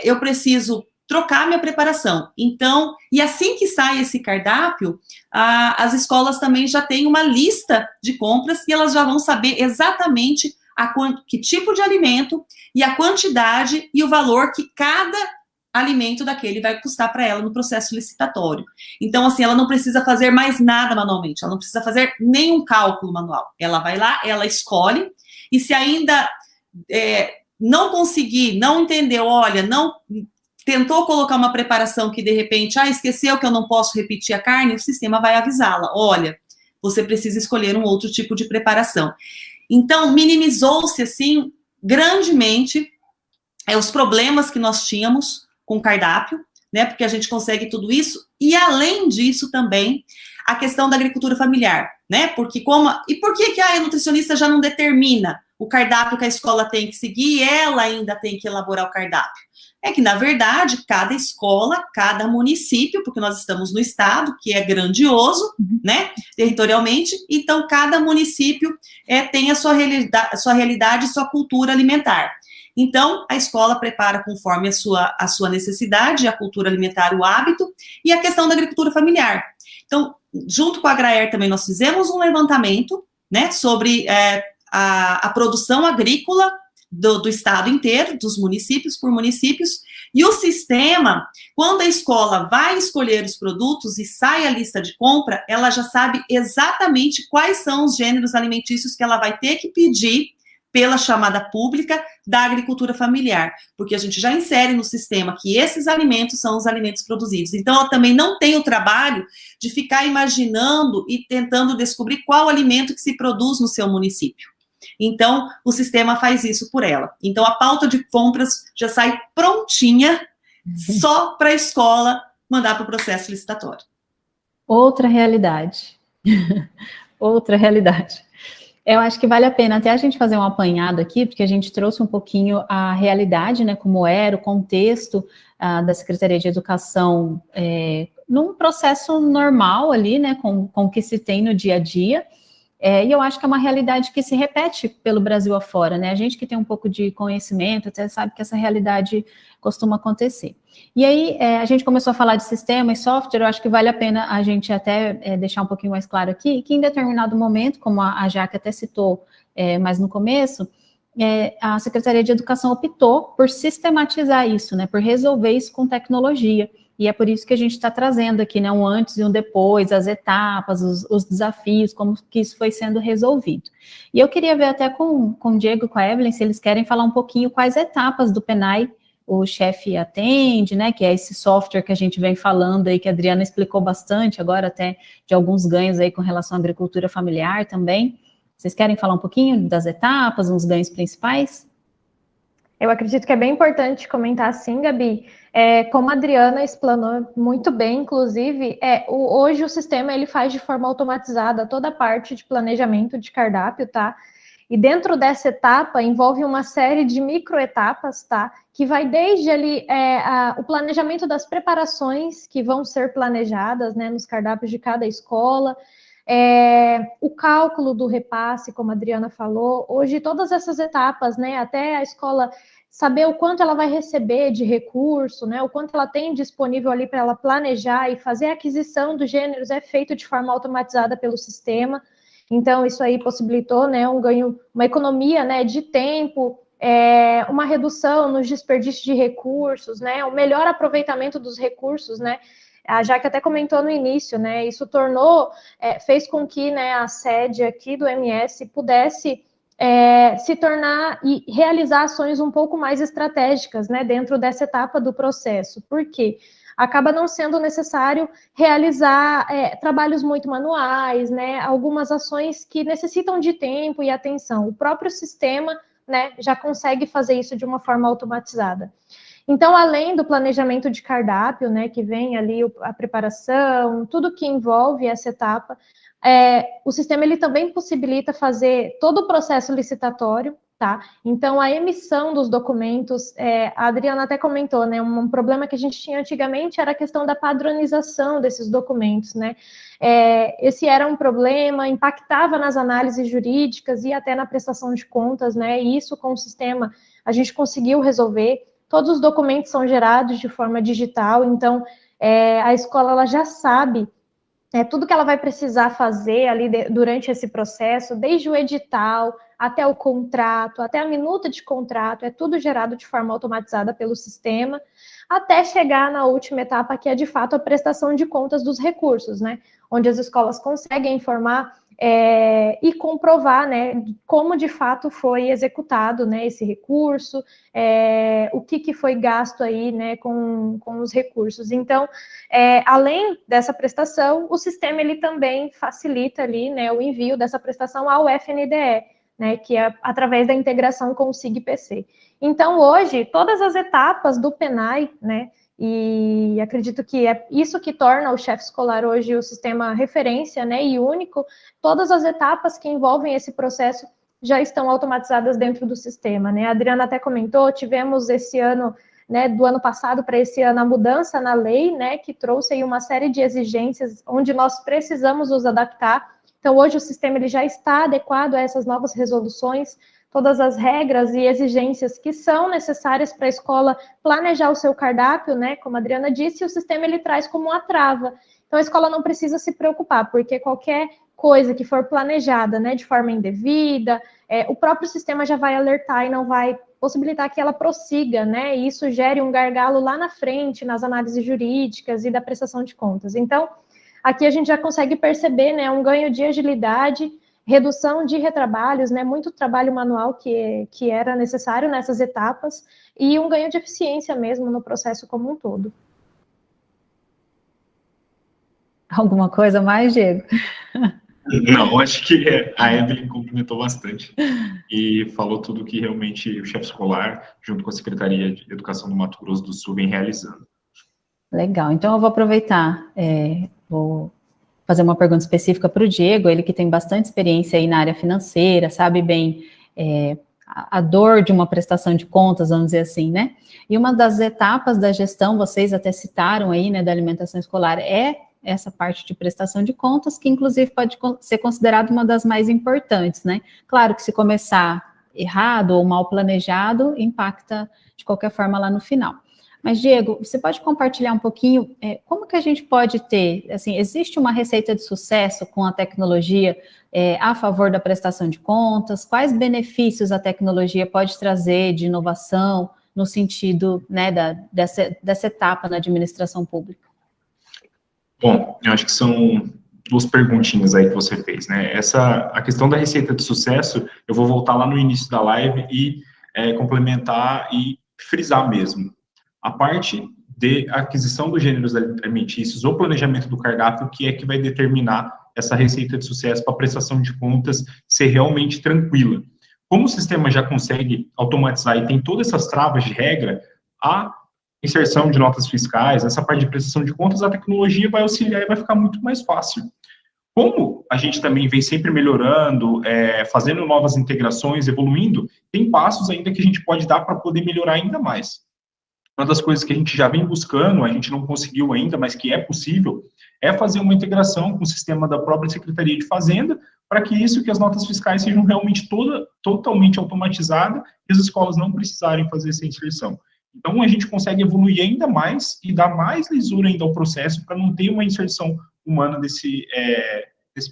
eu preciso trocar minha preparação. Então, e assim que sai esse cardápio, as escolas também já têm uma lista de compras, e elas já vão saber exatamente que tipo de alimento, e a quantidade e o valor que cada alimento daquele vai custar para ela no processo licitatório. Então, assim, ela não precisa fazer mais nada manualmente, ela não precisa fazer nenhum cálculo manual. Ela vai lá, ela escolhe, e se ainda não conseguir, não entendeu, olha, não tentou colocar uma preparação que, de repente, esqueceu que eu não posso repetir a carne, o sistema vai avisá-la, olha, você precisa escolher um outro tipo de preparação. Então, minimizou-se, assim, grandemente os problemas que nós tínhamos com cardápio, né, porque a gente consegue tudo isso, e além disso também, a questão da agricultura familiar, né, porque por que a nutricionista já não determina o cardápio que a escola tem que seguir, e ela ainda tem que elaborar o cardápio? É que, na verdade, cada escola, cada município, porque nós estamos no estado, que é grandioso, né, territorialmente, então cada município tem a sua realidade e sua cultura alimentar. Então, a escola prepara conforme a sua necessidade, a cultura alimentar, o hábito, e a questão da agricultura familiar. Então, junto com a Agraer também nós fizemos um levantamento, né, sobre a produção agrícola do estado inteiro, dos municípios por municípios, e o sistema, quando a escola vai escolher os produtos e sai a lista de compra, ela já sabe exatamente quais são os gêneros alimentícios que ela vai ter que pedir pela chamada pública da agricultura familiar, porque a gente já insere no sistema que esses alimentos são os alimentos produzidos. Então, ela também não tem o trabalho de ficar imaginando e tentando descobrir qual alimento que se produz no seu município. Então, o sistema faz isso por ela. Então, a pauta de compras já sai prontinha, só para a escola mandar para o processo licitatório. Outra realidade. Outra realidade. Eu acho que vale a pena até a gente fazer um apanhado aqui, porque a gente trouxe um pouquinho a realidade, né, como era, o contexto da Secretaria de Educação num processo normal ali, né, com o que se tem no dia a dia. E eu acho que é uma realidade que se repete pelo Brasil afora, né? A gente que tem um pouco de conhecimento até sabe que essa realidade costuma acontecer. E aí, a gente começou a falar de sistema e software, eu acho que vale a pena a gente até deixar um pouquinho mais claro aqui, que em determinado momento, como a Jaque até citou mais no começo, a Secretaria de Educação optou por sistematizar isso, né? Por resolver isso com tecnologia. E é por isso que a gente está trazendo aqui, né, um antes e um depois, as etapas, os desafios, como que isso foi sendo resolvido. E eu queria ver até com o Diego e com a Evelyn, se eles querem falar um pouquinho quais etapas do PENAI o chefe atende, né, que é esse software que a gente vem falando aí, que a Adriana explicou bastante agora, até de alguns ganhos aí com relação à agricultura familiar também. Vocês querem falar um pouquinho das etapas, uns ganhos principais? Eu acredito que é bem importante comentar assim, Gabi, como a Adriana explanou muito bem, inclusive, hoje o sistema ele faz de forma automatizada toda a parte de planejamento de cardápio, tá? E dentro dessa etapa envolve uma série de microetapas, tá? Que vai desde ali o planejamento das preparações que vão ser planejadas, né, nos cardápios de cada escola, o cálculo do repasse, como a Adriana falou, hoje todas essas etapas, né, até a escola saber o quanto ela vai receber de recurso, né, o quanto ela tem disponível ali para ela planejar e fazer a aquisição dos gêneros é feito de forma automatizada pelo sistema. Então, isso aí possibilitou, né, um ganho, uma economia, né, de tempo, uma redução nos desperdícios de recursos, né, um melhor aproveitamento dos recursos, né. A Jaque até comentou no início, né, isso fez com que, né, a sede aqui do MS pudesse se tornar e realizar ações um pouco mais estratégicas, né, dentro dessa etapa do processo. Por quê? Acaba não sendo necessário realizar trabalhos muito manuais, né, algumas ações que necessitam de tempo e atenção. O próprio sistema, né, já consegue fazer isso de uma forma automatizada. Então, além do planejamento de cardápio, né, que vem ali a preparação, tudo que envolve essa etapa, o sistema ele também possibilita fazer todo o processo licitatório, tá? Então, a emissão dos documentos, a Adriana até comentou, né, um problema que a gente tinha antigamente era a questão da padronização desses documentos, né? Esse era um problema, impactava nas análises jurídicas e até na prestação de contas, né? E isso com o sistema a gente conseguiu resolver. Todos os documentos são gerados de forma digital, então a escola ela já sabe tudo que ela vai precisar fazer ali durante esse processo, desde o edital até o contrato, até a minuta de contrato, é tudo gerado de forma automatizada pelo sistema, até chegar na última etapa, que é de fato a prestação de contas dos recursos, né? Onde as escolas conseguem informar e comprovar, né, como de fato foi executado, né, esse recurso, o que foi gasto aí, né, com os recursos. Então, além dessa prestação, o sistema ele também facilita ali, né, o envio dessa prestação ao FNDE, né, que é através da integração com o SIG-PC. Então, hoje, todas as etapas do PENAI, né, e acredito que é isso que torna o chefe escolar hoje o sistema referência, né, e único, todas as etapas que envolvem esse processo já estão automatizadas dentro do sistema, né. A Adriana até comentou, tivemos esse ano, né, do ano passado para esse ano, a mudança na lei, né, que trouxe aí uma série de exigências onde nós precisamos nos adaptar. Então, hoje o sistema ele já está adequado a essas novas resoluções, todas as regras e exigências que são necessárias para a escola planejar o seu cardápio, né? Como a Adriana disse, o sistema ele traz como uma trava. Então, a escola não precisa se preocupar, porque qualquer coisa que for planejada, né, de forma indevida, o próprio sistema já vai alertar e não vai possibilitar que ela prossiga, né? E isso gere um gargalo lá na frente, nas análises jurídicas e da prestação de contas. Então, aqui a gente já consegue perceber, né, um ganho de agilidade, redução de retrabalhos, né, muito trabalho manual que era necessário nessas etapas, e um ganho de eficiência mesmo no processo como um todo. Alguma coisa mais, Diego? Não, acho que a Evelyn complementou bastante e falou tudo que realmente o chefe escolar, junto com a Secretaria de Educação do Mato Grosso do Sul, vem realizando. Legal, então eu vou aproveitar, vou fazer uma pergunta específica para o Diego, ele que tem bastante experiência aí na área financeira, sabe bem a dor de uma prestação de contas, vamos dizer assim, né? E uma das etapas da gestão, vocês até citaram aí, né, da alimentação escolar, é essa parte de prestação de contas, que inclusive pode ser considerada uma das mais importantes, né? Claro que se começar errado ou mal planejado, impacta de qualquer forma lá no final. Mas, Diego, você pode compartilhar um pouquinho como que a gente pode ter, assim, existe uma receita de sucesso com a tecnologia a favor da prestação de contas? Quais benefícios a tecnologia pode trazer de inovação no sentido, né, dessa etapa na administração pública? Bom, eu acho que são duas perguntinhas aí que você fez, né? A questão da receita de sucesso, eu vou voltar lá no início da live e complementar e frisar mesmo. A parte de aquisição dos gêneros alimentícios ou planejamento do cardápio, que é que vai determinar essa receita de sucesso para a prestação de contas ser realmente tranquila. Como o sistema já consegue automatizar e tem todas essas travas de regra, a inserção de notas fiscais, essa parte de prestação de contas, a tecnologia vai auxiliar e vai ficar muito mais fácil. Como a gente também vem sempre melhorando, fazendo novas integrações, evoluindo, tem passos ainda que a gente pode dar para poder melhorar ainda mais. Uma das coisas que a gente já vem buscando, a gente não conseguiu ainda, mas que é possível, é fazer uma integração com o sistema da própria Secretaria de Fazenda, para que as notas fiscais sejam realmente totalmente automatizadas e as escolas não precisarem fazer essa inserção. Então, a gente consegue evoluir ainda mais e dar mais lisura ainda ao processo para não ter uma inserção humana desse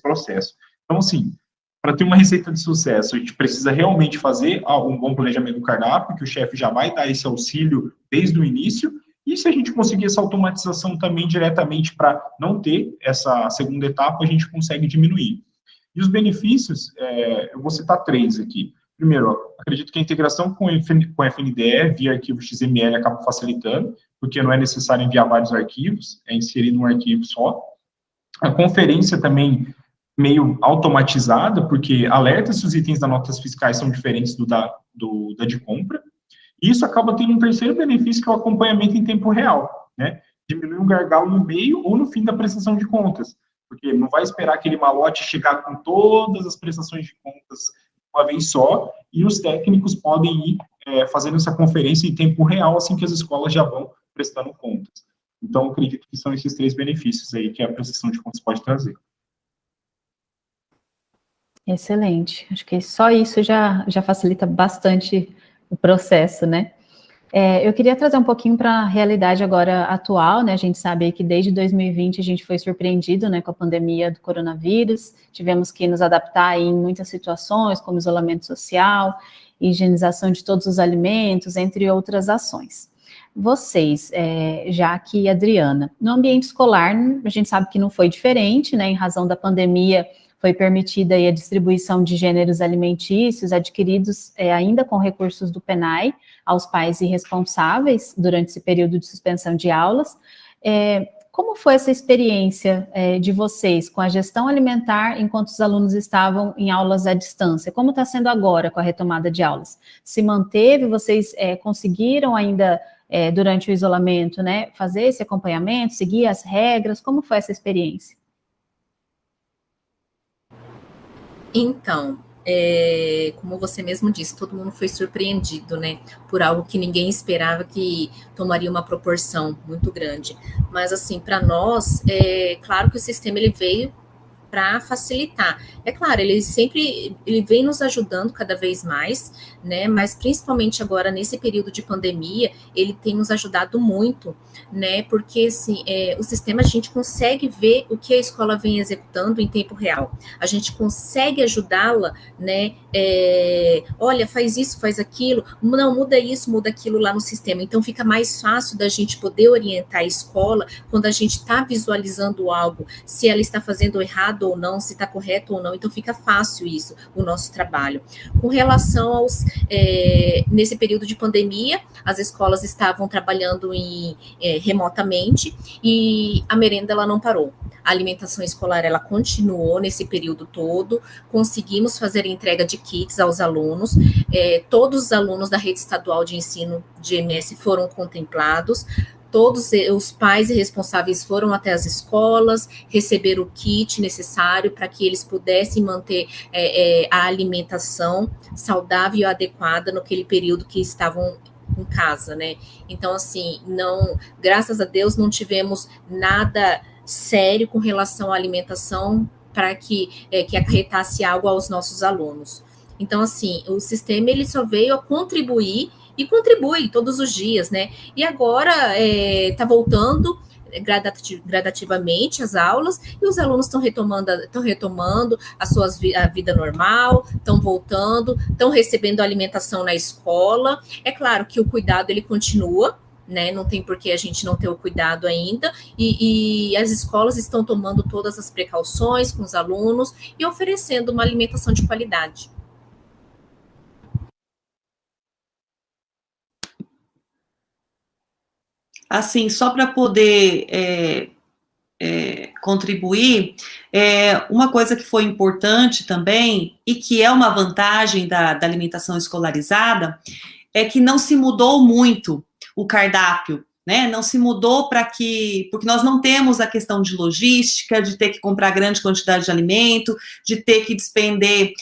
processo. Então, assim, para ter uma receita de sucesso, a gente precisa realmente fazer um bom planejamento do cardápio, que o chefe já vai dar esse auxílio desde o início, e se a gente conseguir essa automatização também diretamente para não ter essa segunda etapa, a gente consegue diminuir. E os benefícios, eu vou citar 3 aqui. Primeiro, acredito que a integração com a FNDE via arquivo XML acaba facilitando, porque não é necessário enviar vários arquivos, é inserido um arquivo só. A conferência também meio automatizada, porque alerta se os itens das notas fiscais são diferentes da de compra. E isso acaba tendo um terceiro benefício, que é o acompanhamento em tempo real, né? Diminui o gargalo no meio ou no fim da prestação de contas, porque não vai esperar aquele malote chegar com todas as prestações de contas uma vez só, e os técnicos podem ir fazendo essa conferência em tempo real, assim que as escolas já vão prestando contas. Então, acredito que são esses 3 benefícios aí que a prestação de contas pode trazer. Excelente. Acho que só isso já facilita bastante o processo, né? Eu queria trazer um pouquinho para a realidade agora atual, né? A gente sabe aí que desde 2020 a gente foi surpreendido, né, com a pandemia do coronavírus, tivemos que nos adaptar em muitas situações, como isolamento social, higienização de todos os alimentos, entre outras ações. Vocês, Jaque e Adriana, no ambiente escolar, a gente sabe que não foi diferente, né? Em razão da pandemia, foi permitida aí a distribuição de gêneros alimentícios adquiridos ainda com recursos do PENAI aos pais irresponsáveis durante esse período de suspensão de aulas. Como foi essa experiência de vocês com a gestão alimentar enquanto os alunos estavam em aulas à distância? Como está sendo agora com a retomada de aulas? Se manteve? Vocês conseguiram ainda, durante o isolamento, né, fazer esse acompanhamento, seguir as regras? Como foi essa experiência? Então, como você mesmo disse, todo mundo foi surpreendido, né, por algo que ninguém esperava que tomaria uma proporção muito grande. Mas, assim, para nós, claro que o sistema ele veio para facilitar. É claro, ele vem nos ajudando cada vez mais, né? Mas principalmente agora nesse período de pandemia, ele tem nos ajudado muito, né? Porque assim, o sistema a gente consegue ver o que a escola vem executando em tempo real. A gente consegue ajudá-la, né? Olha, faz isso, faz aquilo, não, muda isso, muda aquilo lá no sistema. Então fica mais fácil da gente poder orientar a escola quando a gente está visualizando algo, se ela está fazendo errado ou não, se está correto ou não, então fica fácil isso, o nosso trabalho. Com relação aos, nesse período de pandemia, as escolas estavam trabalhando remotamente e a merenda ela não parou. A alimentação escolar ela continuou nesse período todo, conseguimos fazer a entrega de kits aos alunos, todos os alunos da rede estadual de ensino de EMS foram contemplados, todos os pais e responsáveis foram até as escolas, receber o kit necessário para que eles pudessem manter a alimentação saudável e adequada naquele período que estavam em casa, né? Então, assim, graças a Deus, não tivemos nada sério com relação à alimentação para que acarretasse algo aos nossos alunos. Então, assim, o sistema ele só veio a contribuir e contribui todos os dias, né? E agora está voltando gradativamente as aulas e os alunos estão retomando a vida normal, estão voltando, estão recebendo alimentação na escola. É claro que o cuidado ele continua, né? Não tem por que a gente não ter o cuidado ainda, e as escolas estão tomando todas as precauções com os alunos e oferecendo uma alimentação de qualidade. Assim, só para poder contribuir, uma coisa que foi importante também, e que é uma vantagem da alimentação escolarizada, é que não se mudou muito o cardápio, né? Não se mudou porque nós não temos a questão de logística, de ter que comprar grande quantidade de alimento, de ter que despender,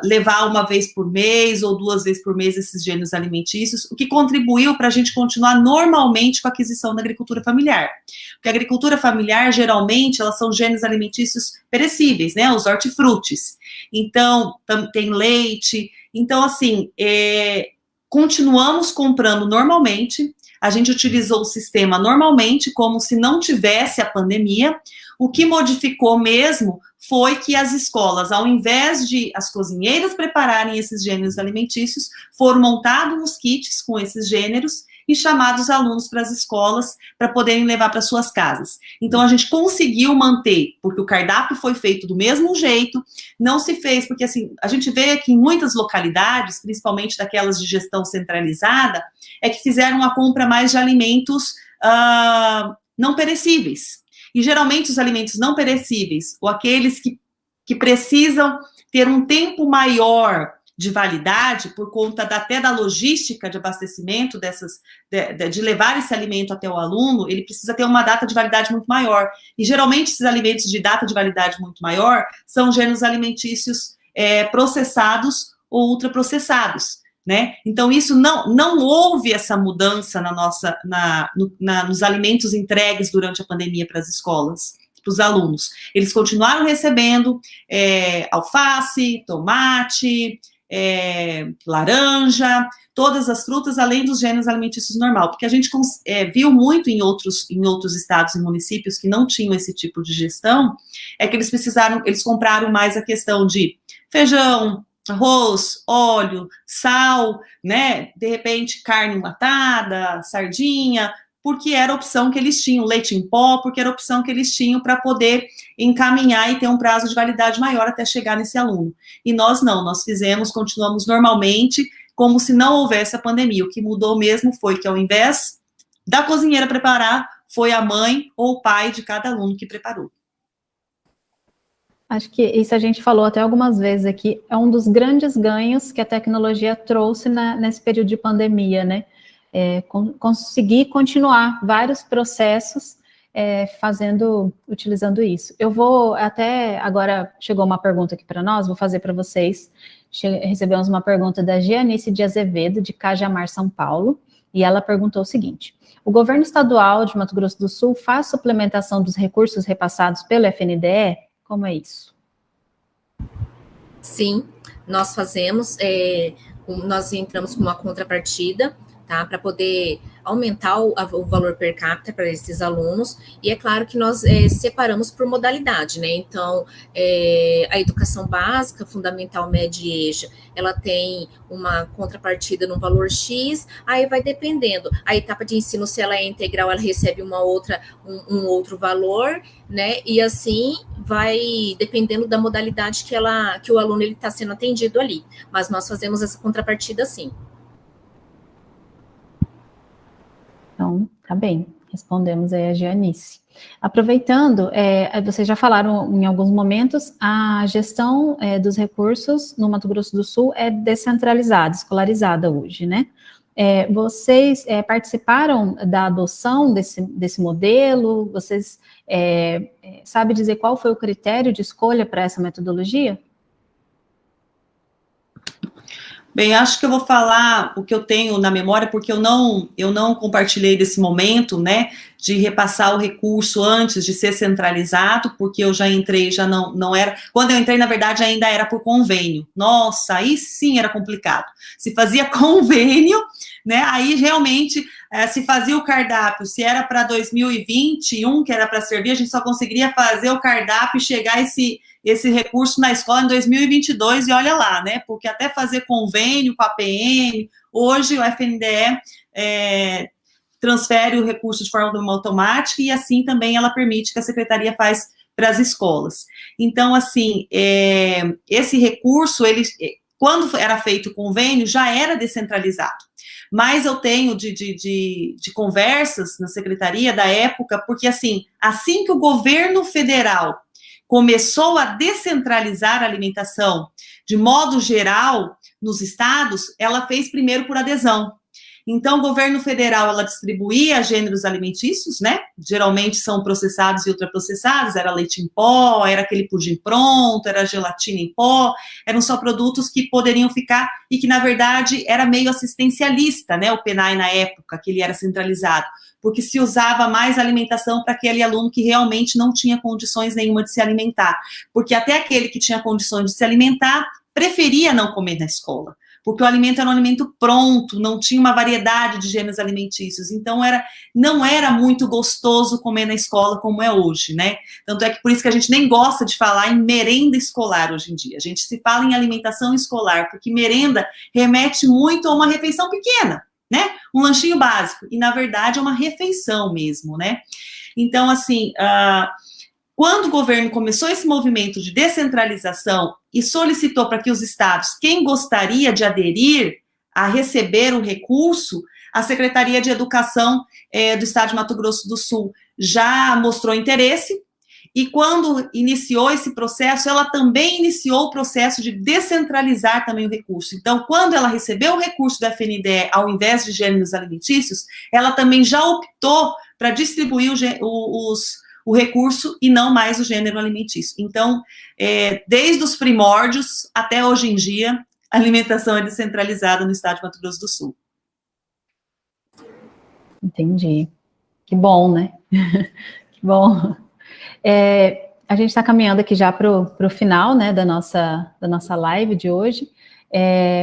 levar uma vez por mês ou 2 vezes por mês esses gêneros alimentícios, o que contribuiu para a gente continuar normalmente com a aquisição da agricultura familiar. Porque a agricultura familiar, geralmente, elas são gêneros alimentícios perecíveis, né? Os hortifrutis. Então, tem leite. Então, assim, continuamos comprando normalmente. A gente utilizou o sistema normalmente, como se não tivesse a pandemia. O que modificou mesmo foi que as escolas, ao invés de as cozinheiras prepararem esses gêneros alimentícios, foram montados os kits com esses gêneros e chamados os alunos para as escolas para poderem levar para suas casas. Então, a gente conseguiu manter, porque o cardápio foi feito do mesmo jeito, não se fez, porque assim, a gente vê que em muitas localidades, principalmente daquelas de gestão centralizada, é que fizeram a compra mais de alimentos não perecíveis. E geralmente os alimentos não perecíveis, ou aqueles que precisam ter um tempo maior de validade, por conta até da logística de abastecimento de levar esse alimento até o aluno, ele precisa ter uma data de validade muito maior. E geralmente esses alimentos de data de validade muito maior são gêneros alimentícios processados ou ultraprocessados, né? Então, isso não houve essa mudança nos alimentos entregues durante a pandemia para as escolas, para os alunos. Eles continuaram recebendo alface, tomate, laranja, todas as frutas, além dos gêneros alimentícios normal, porque a gente viu muito em outros estados e municípios que não tinham esse tipo de gestão, que eles compraram mais a questão de feijão, arroz, óleo, sal, né, de repente carne enlatada, sardinha, porque era a opção que eles tinham, leite em pó, porque era a opção que eles tinham para poder encaminhar e ter um prazo de validade maior até chegar nesse aluno. E nós não, nós continuamos normalmente, como se não houvesse a pandemia. O que mudou mesmo foi que, ao invés da cozinheira preparar, foi a mãe ou o pai de cada aluno que preparou. Acho que isso a gente falou até algumas vezes aqui, é um dos grandes ganhos que a tecnologia trouxe nesse período de pandemia, né? Conseguir continuar vários processos utilizando isso. Eu vou até, agora chegou uma pergunta aqui para nós, vou fazer para vocês. Recebemos uma pergunta da Gianice de Azevedo, de Cajamar, São Paulo, e ela perguntou o seguinte: o governo estadual de Mato Grosso do Sul faz suplementação dos recursos repassados pelo FNDE? Como é isso? Sim, nós fazemos, nós entramos com uma contrapartida, tá, para poder aumentar o valor per capita para esses alunos, e é claro que nós separamos por modalidade, né, então, a educação básica, fundamental, média e EJA, ela tem uma contrapartida no valor X, aí vai dependendo, a etapa de ensino, se ela é integral, ela recebe um outro valor, né, e assim vai dependendo da modalidade que o aluno está sendo atendido ali, mas nós fazemos essa contrapartida sim. Então, tá bem, respondemos aí a Gianice. Aproveitando, vocês já falaram em alguns momentos, a gestão dos recursos no Mato Grosso do Sul é descentralizada, escolarizada hoje, né? Vocês participaram da adoção desse modelo? Vocês sabem dizer qual foi o critério de escolha para essa metodologia? Bem, acho que eu vou falar o que eu tenho na memória, porque eu não compartilhei desse momento, né, de repassar o recurso antes de ser centralizado, porque eu já entrei, já não era, quando eu entrei, na verdade, ainda era por convênio. Nossa, aí sim era complicado. Se fazia convênio, né, aí realmente se fazia o cardápio, se era para 2021, que era para servir, a gente só conseguiria fazer o cardápio e chegar esse recurso na escola em 2022, e olha lá, né, porque até fazer convênio com a PM, hoje o FNDE transfere o recurso de forma automática, e assim também ela permite que a secretaria faz para as escolas. Então, assim, esse recurso, quando era feito o convênio, já era descentralizado, mais eu tenho de conversas na secretaria da época, porque assim que o governo federal começou a descentralizar a alimentação de modo geral nos estados, ela fez primeiro por adesão. Então, o governo federal, ela distribuía gêneros alimentícios, né? Geralmente são processados e ultraprocessados, era leite em pó, era aquele pudim pronto, era gelatina em pó, eram só produtos que poderiam ficar, e que, na verdade, era meio assistencialista, né? O PENAI, na época, que ele era centralizado, porque se usava mais alimentação para aquele aluno que realmente não tinha condições nenhuma de se alimentar, porque até aquele que tinha condições de se alimentar, preferia não comer na escola, porque o alimento era um alimento pronto, não tinha uma variedade de gêneros alimentícios, então não era muito gostoso comer na escola como é hoje, né? Tanto é que por isso que a gente nem gosta de falar em merenda escolar hoje em dia, a gente se fala em alimentação escolar, porque merenda remete muito a uma refeição pequena, né? Um lanchinho básico, e na verdade é uma refeição mesmo, né? Então, assim, quando o governo começou esse movimento de descentralização e solicitou para que os estados, quem gostaria de aderir a receber o recurso, a Secretaria de Educação do Estado de Mato Grosso do Sul já mostrou interesse, e quando iniciou esse processo, ela também iniciou o processo de descentralizar também o recurso. Então, quando ela recebeu o recurso do FNDE, ao invés de gêneros alimentícios, ela também já optou para distribuir o recurso e não mais o gênero alimentício. Então, desde os primórdios até hoje em dia, a alimentação é descentralizada no estado de Mato Grosso do Sul. Entendi. Que bom, né? Que bom. A gente está caminhando aqui já para o final, né, da nossa live de hoje,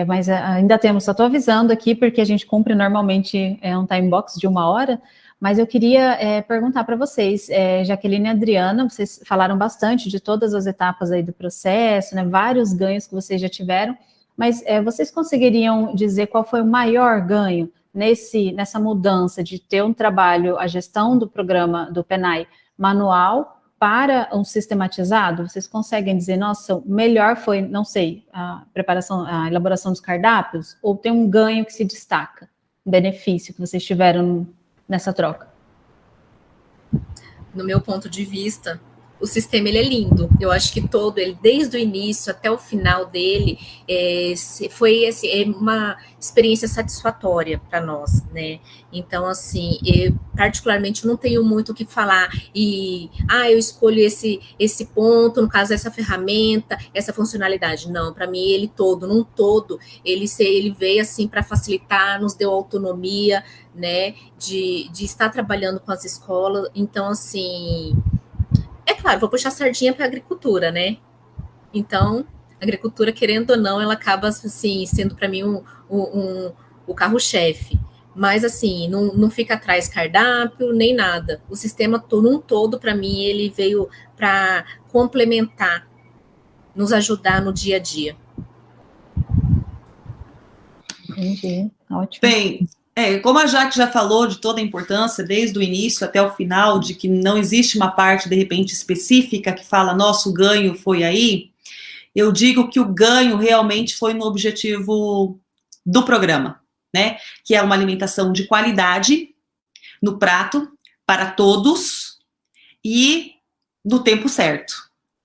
mas ainda temos, só estou avisando aqui, porque a gente cumpre normalmente um time box de 1 hora, mas eu queria perguntar para vocês, Jaqueline e Adriana, vocês falaram bastante de todas as etapas aí do processo, né, vários ganhos que vocês já tiveram, mas vocês conseguiriam dizer qual foi o maior ganho nessa mudança de ter um trabalho, a gestão do programa do PENAI manual para um sistematizado? Vocês conseguem dizer, nossa, o melhor foi, não sei, a elaboração dos cardápios, ou tem um ganho que se destaca, um benefício que vocês tiveram nessa troca? No meu ponto de vista, o sistema ele é lindo. Eu acho que todo ele, desde o início até o final dele, foi assim, uma experiência satisfatória para nós, né? Então, assim, eu particularmente não tenho muito o que falar eu escolho esse ponto, no caso, essa ferramenta, essa funcionalidade. Não, para mim, ele todo, num todo, ele veio assim para facilitar, nos deu autonomia, né? De estar trabalhando com as escolas. Então, assim, é claro, vou puxar a sardinha para a agricultura, né? Então, a agricultura, querendo ou não, ela acaba, assim, sendo para mim o carro-chefe. Mas, assim, não fica atrás cardápio, nem nada. O sistema num todo, para mim, ele veio para complementar, nos ajudar no dia a dia. Entendi, ótimo. Bem, como a Jaque já falou de toda a importância, desde o início até o final, de que não existe uma parte, de repente, específica que fala, nosso ganho foi aí, eu digo que o ganho realmente foi no objetivo do programa, né? Que é uma alimentação de qualidade no prato, para todos, e no tempo certo,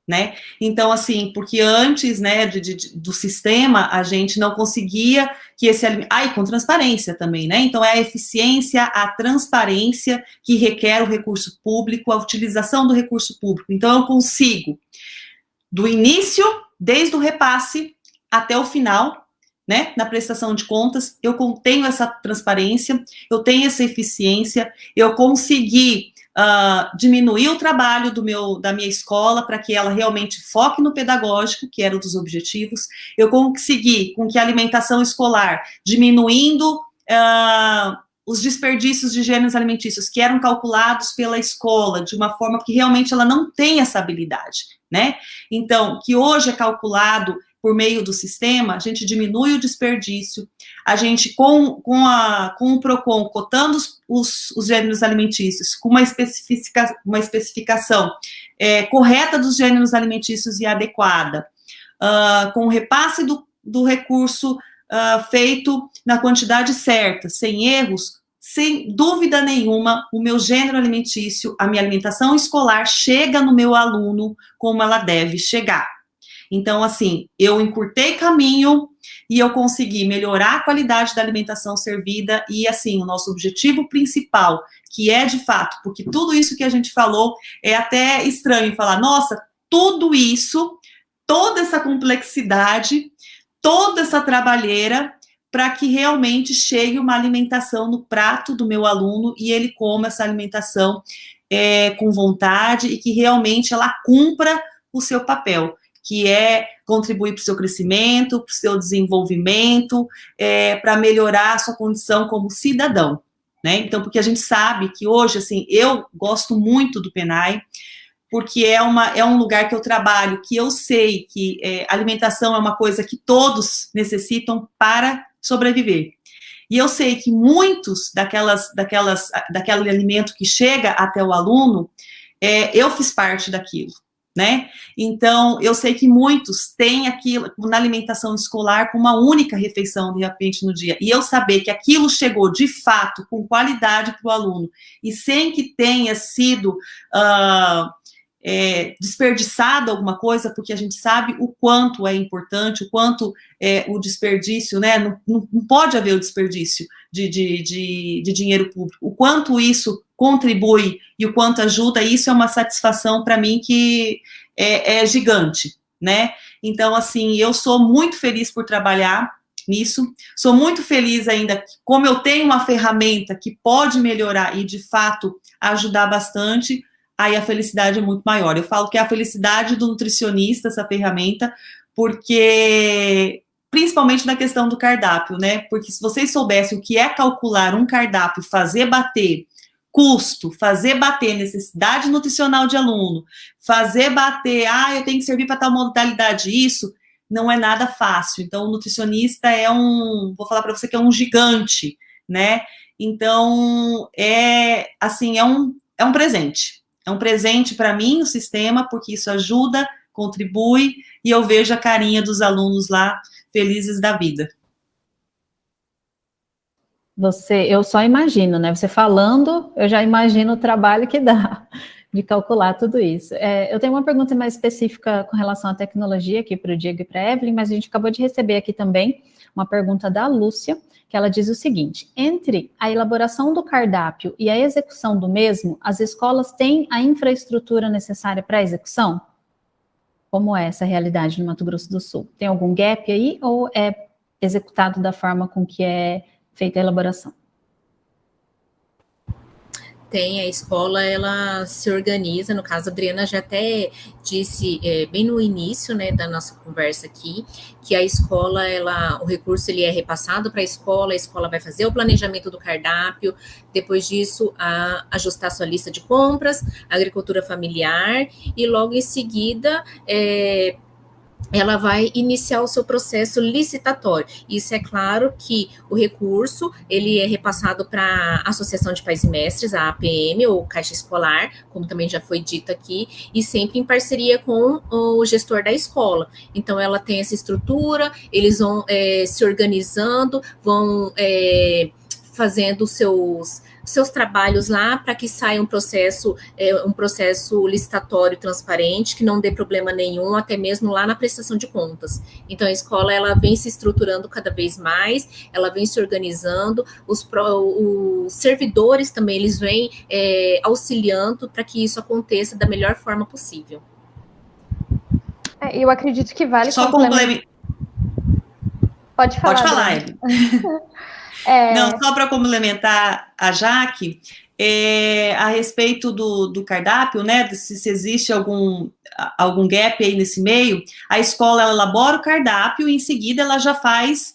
né? Então, assim, porque antes, né, do sistema, a gente não conseguia que esse alimento... e com transparência também, né? Então, é a eficiência, a transparência que requer o recurso público, a utilização do recurso público. Então, eu consigo, do início, desde o repasse até o final, né, na prestação de contas, eu tenho essa transparência, eu tenho essa eficiência, eu consegui diminuir o trabalho da minha escola para que ela realmente foque no pedagógico, que era um dos objetivos. Eu consegui, com que a alimentação escolar, diminuindo os desperdícios de gêneros alimentícios que eram calculados pela escola, de uma forma que realmente ela não tem essa habilidade, né? Então, que hoje é calculado por meio do sistema, a gente diminui o desperdício, a gente, com o PROCON, cotando os gêneros alimentícios, com uma especificação correta dos gêneros alimentícios e adequada, com o repasse do recurso feito na quantidade certa, sem erros, sem dúvida nenhuma, o meu gênero alimentício, a minha alimentação escolar chega no meu aluno como ela deve chegar. Então, assim, eu encurtei caminho e eu consegui melhorar a qualidade da alimentação servida e, assim, o nosso objetivo principal, que é, de fato, porque tudo isso que a gente falou é até estranho falar, nossa, tudo isso, toda essa complexidade, toda essa trabalheira, para que realmente chegue uma alimentação no prato do meu aluno e ele coma essa alimentação com vontade e que realmente ela cumpra o seu papel, que é contribuir para o seu crescimento, para o seu desenvolvimento, para melhorar a sua condição como cidadão, né? Então, porque a gente sabe que hoje, assim, eu gosto muito do PENAI, porque é um lugar que eu trabalho, que eu sei que alimentação é uma coisa que todos necessitam para sobreviver. E eu sei que muitos daquele alimento que chega até o aluno, eu fiz parte daquilo, né? Então, eu sei que muitos têm aquilo na alimentação escolar com uma única refeição, de repente, no dia. E eu saber que aquilo chegou, de fato, com qualidade para o aluno, e sem que tenha sido desperdiçado alguma coisa, porque a gente sabe o quanto é importante, o quanto o desperdício, né, não pode haver o desperdício de dinheiro público, o quanto isso contribui e o quanto ajuda, isso é uma satisfação para mim que é gigante, né, então, assim, eu sou muito feliz por trabalhar nisso, sou muito feliz ainda, como eu tenho uma ferramenta que pode melhorar e, de fato, ajudar bastante, aí a felicidade é muito maior. Eu falo que é a felicidade do nutricionista, essa ferramenta, porque, principalmente na questão do cardápio, né? Porque se vocês soubessem o que é calcular um cardápio, fazer bater custo, fazer bater necessidade nutricional de aluno, fazer bater, eu tenho que servir para tal modalidade, isso não é nada fácil. Então, o nutricionista vou falar para você que é um gigante, né? Então, assim, é um presente. É um presente para mim, o sistema, porque isso ajuda, contribui, e eu vejo a carinha dos alunos lá, felizes da vida. Eu só imagino, né? Você falando, eu já imagino o trabalho que dá de calcular tudo isso. Eu tenho uma pergunta mais específica com relação à tecnologia aqui para o Diego e para a Evelyn, mas a gente acabou de receber aqui também uma pergunta da Lúcia, que ela diz o seguinte: entre a elaboração do cardápio e a execução do mesmo, as escolas têm a infraestrutura necessária para a execução? Como é essa realidade no Mato Grosso do Sul? Tem algum gap aí ou é executado da forma com que é feita a elaboração? Tem, a escola, ela se organiza, no caso, a Adriana já até disse, bem no início, né, da nossa conversa aqui, que a escola, o recurso, ele é repassado para a escola vai fazer o planejamento do cardápio, depois disso, ajustar sua lista de compras, agricultura familiar, e logo em seguida, ela vai iniciar o seu processo licitatório. Isso é claro que o recurso, ele é repassado para a Associação de Pais e Mestres, a APM, ou Caixa Escolar, como também já foi dito aqui, e sempre em parceria com o gestor da escola. Então, ela tem essa estrutura, eles vão se organizando, vão fazendo seus trabalhos lá para que saia um processo licitatório transparente, que não dê problema nenhum, até mesmo lá na prestação de contas. Então, a escola, ela vem se estruturando cada vez mais, ela vem se organizando, os servidores também, eles vêm auxiliando para que isso aconteça da melhor forma possível. Eu acredito que vale só complementar. Pode falar, Evelyn. Não, só para complementar a Jaque, a respeito do cardápio, né, se existe algum gap aí nesse meio, a escola, ela elabora o cardápio e em seguida ela já faz,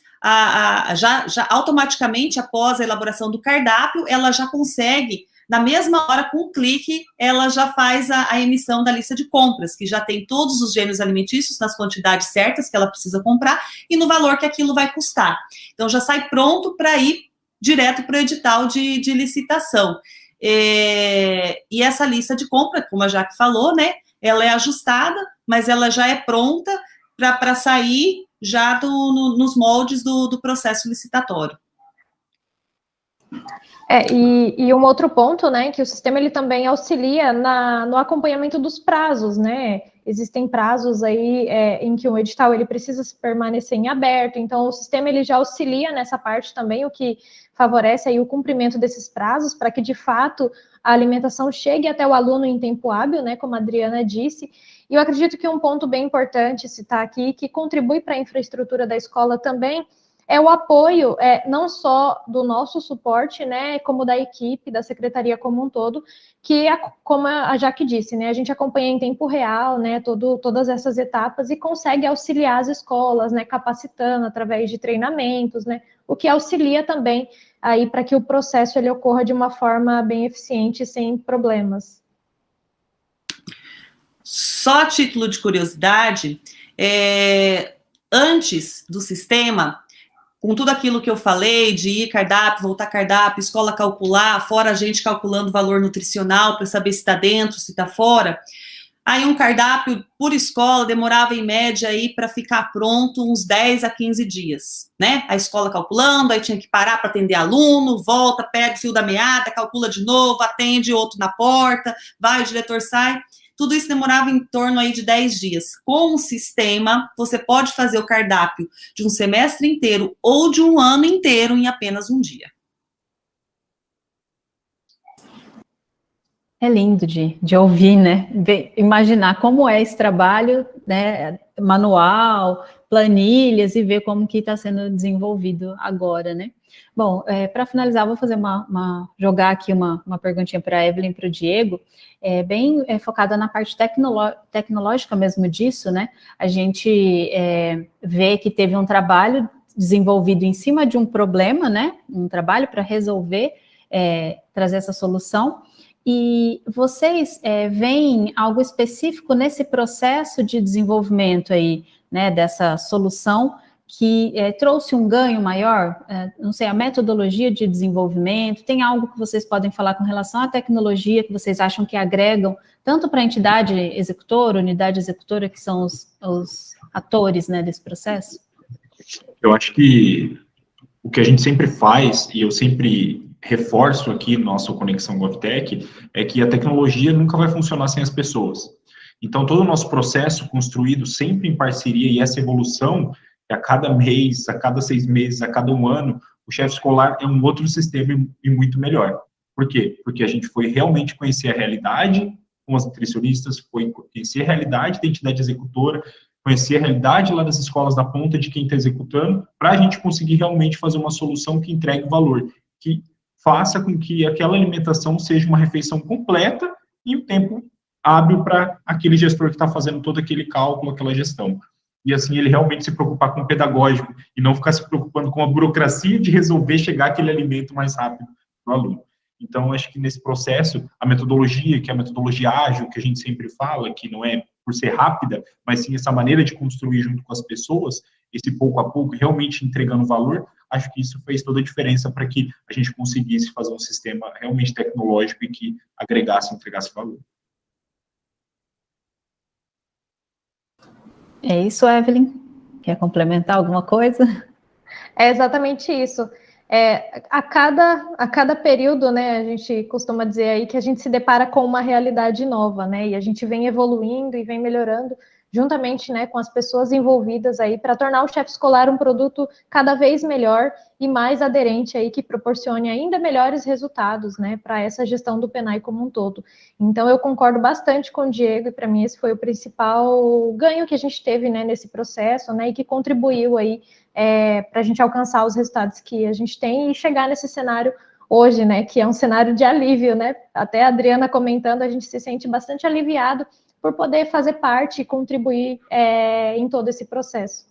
já automaticamente, após a elaboração do cardápio, ela já consegue, na mesma hora, com um clique, ela já faz a emissão da lista de compras, que já tem todos os gêneros alimentícios nas quantidades certas que ela precisa comprar e no valor que aquilo vai custar. Então, já sai pronto para ir direto para o edital de licitação. E essa lista de compra, como a Jaque falou, né, ela é ajustada, mas ela já é pronta para sair já nos moldes do processo licitatório. E um outro ponto, né, que o sistema ele também auxilia no acompanhamento dos prazos, né? Existem prazos aí em que o edital ele precisa permanecer em aberto, então o sistema ele já auxilia nessa parte também, o que favorece aí o cumprimento desses prazos para que de fato a alimentação chegue até o aluno em tempo hábil, né, como a Adriana disse. E eu acredito que um ponto bem importante citar aqui, que contribui para a infraestrutura da escola também, é o apoio, não só do nosso suporte, né, como da equipe, da secretaria como um todo, que, como a Jaque disse, né, a gente acompanha em tempo real, né, todas essas etapas e consegue auxiliar as escolas, né, capacitando através de treinamentos, né, o que auxilia também aí para que o processo ele ocorra de uma forma bem eficiente e sem problemas. Só a título de curiosidade, antes do sistema, com tudo aquilo que eu falei, de ir cardápio, voltar cardápio, escola calcular, fora a gente calculando o valor nutricional para saber se está dentro, se está fora, aí um cardápio por escola demorava em média aí para ficar pronto uns 10 a 15 dias, né? A escola calculando, aí tinha que parar para atender aluno, volta, pega o fio da meada, calcula de novo, atende outro na porta, vai, o diretor sai. Tudo isso demorava em torno aí de 10 dias. Com o sistema, você pode fazer o cardápio de um semestre inteiro ou de um ano inteiro em apenas um dia. É lindo de ouvir, né? Imaginar como é esse trabalho, né? Manual, planilhas, e ver como que está sendo desenvolvido agora, né? Bom, para finalizar, vou fazer jogar aqui uma perguntinha para a Evelyn e para o Diego, bem focada na parte tecnológica mesmo disso, né? A gente vê que teve um trabalho desenvolvido em cima de um problema, né? Um trabalho para resolver, trazer essa solução. E vocês veem algo específico nesse processo de desenvolvimento aí, né? Dessa solução que trouxe um ganho maior? Não sei, a metodologia de desenvolvimento, tem algo que vocês podem falar com relação à tecnologia que vocês acham que agregam, tanto para a entidade executora, unidade executora, que são os atores, né, desse processo? Eu acho que o que a gente sempre faz, e eu sempre reforço aqui no nosso Conexão GovTech, é que a tecnologia nunca vai funcionar sem as pessoas. Então, todo o nosso processo construído sempre em parceria, e essa evolução, a cada mês, a cada 6 meses, a cada 1 ano, o chefe escolar é um outro sistema e muito melhor. Por quê? Porque a gente foi realmente conhecer a realidade com as nutricionistas, foi conhecer a realidade da entidade executora, conhecer a realidade lá das escolas da ponta de quem está executando, para a gente conseguir realmente fazer uma solução que entregue valor, que faça com que aquela alimentação seja uma refeição completa e o tempo hábil para aquele gestor que está fazendo todo aquele cálculo, aquela gestão. E assim, ele realmente se preocupar com o pedagógico e não ficar se preocupando com a burocracia de resolver chegar aquele alimento mais rápido para o aluno. Então, acho que nesse processo, a metodologia, que é a metodologia ágil, que a gente sempre fala, que não é por ser rápida, mas sim essa maneira de construir junto com as pessoas, esse pouco a pouco, realmente entregando valor, acho que isso fez toda a diferença para que a gente conseguisse fazer um sistema realmente tecnológico e que agregasse e entregasse valor. É isso, Evelyn? Quer complementar alguma coisa? É exatamente isso. A cada período, né, a gente costuma dizer aí que a gente se depara com uma realidade nova, né, e a gente vem evoluindo e vem melhorando juntamente, né, com as pessoas envolvidas aí para tornar o chefe escolar um produto cada vez melhor e mais aderente aí, que proporcione ainda melhores resultados, né, para essa gestão do PENAI como um todo. Então, eu concordo bastante com o Diego, e para mim esse foi o principal ganho que a gente teve, né, nesse processo, né, e que contribuiu aí para a gente alcançar os resultados que a gente tem e chegar nesse cenário hoje, né, que é um cenário de alívio, né, até a Adriana comentando, a gente se sente bastante aliviado por poder fazer parte e contribuir em todo esse processo.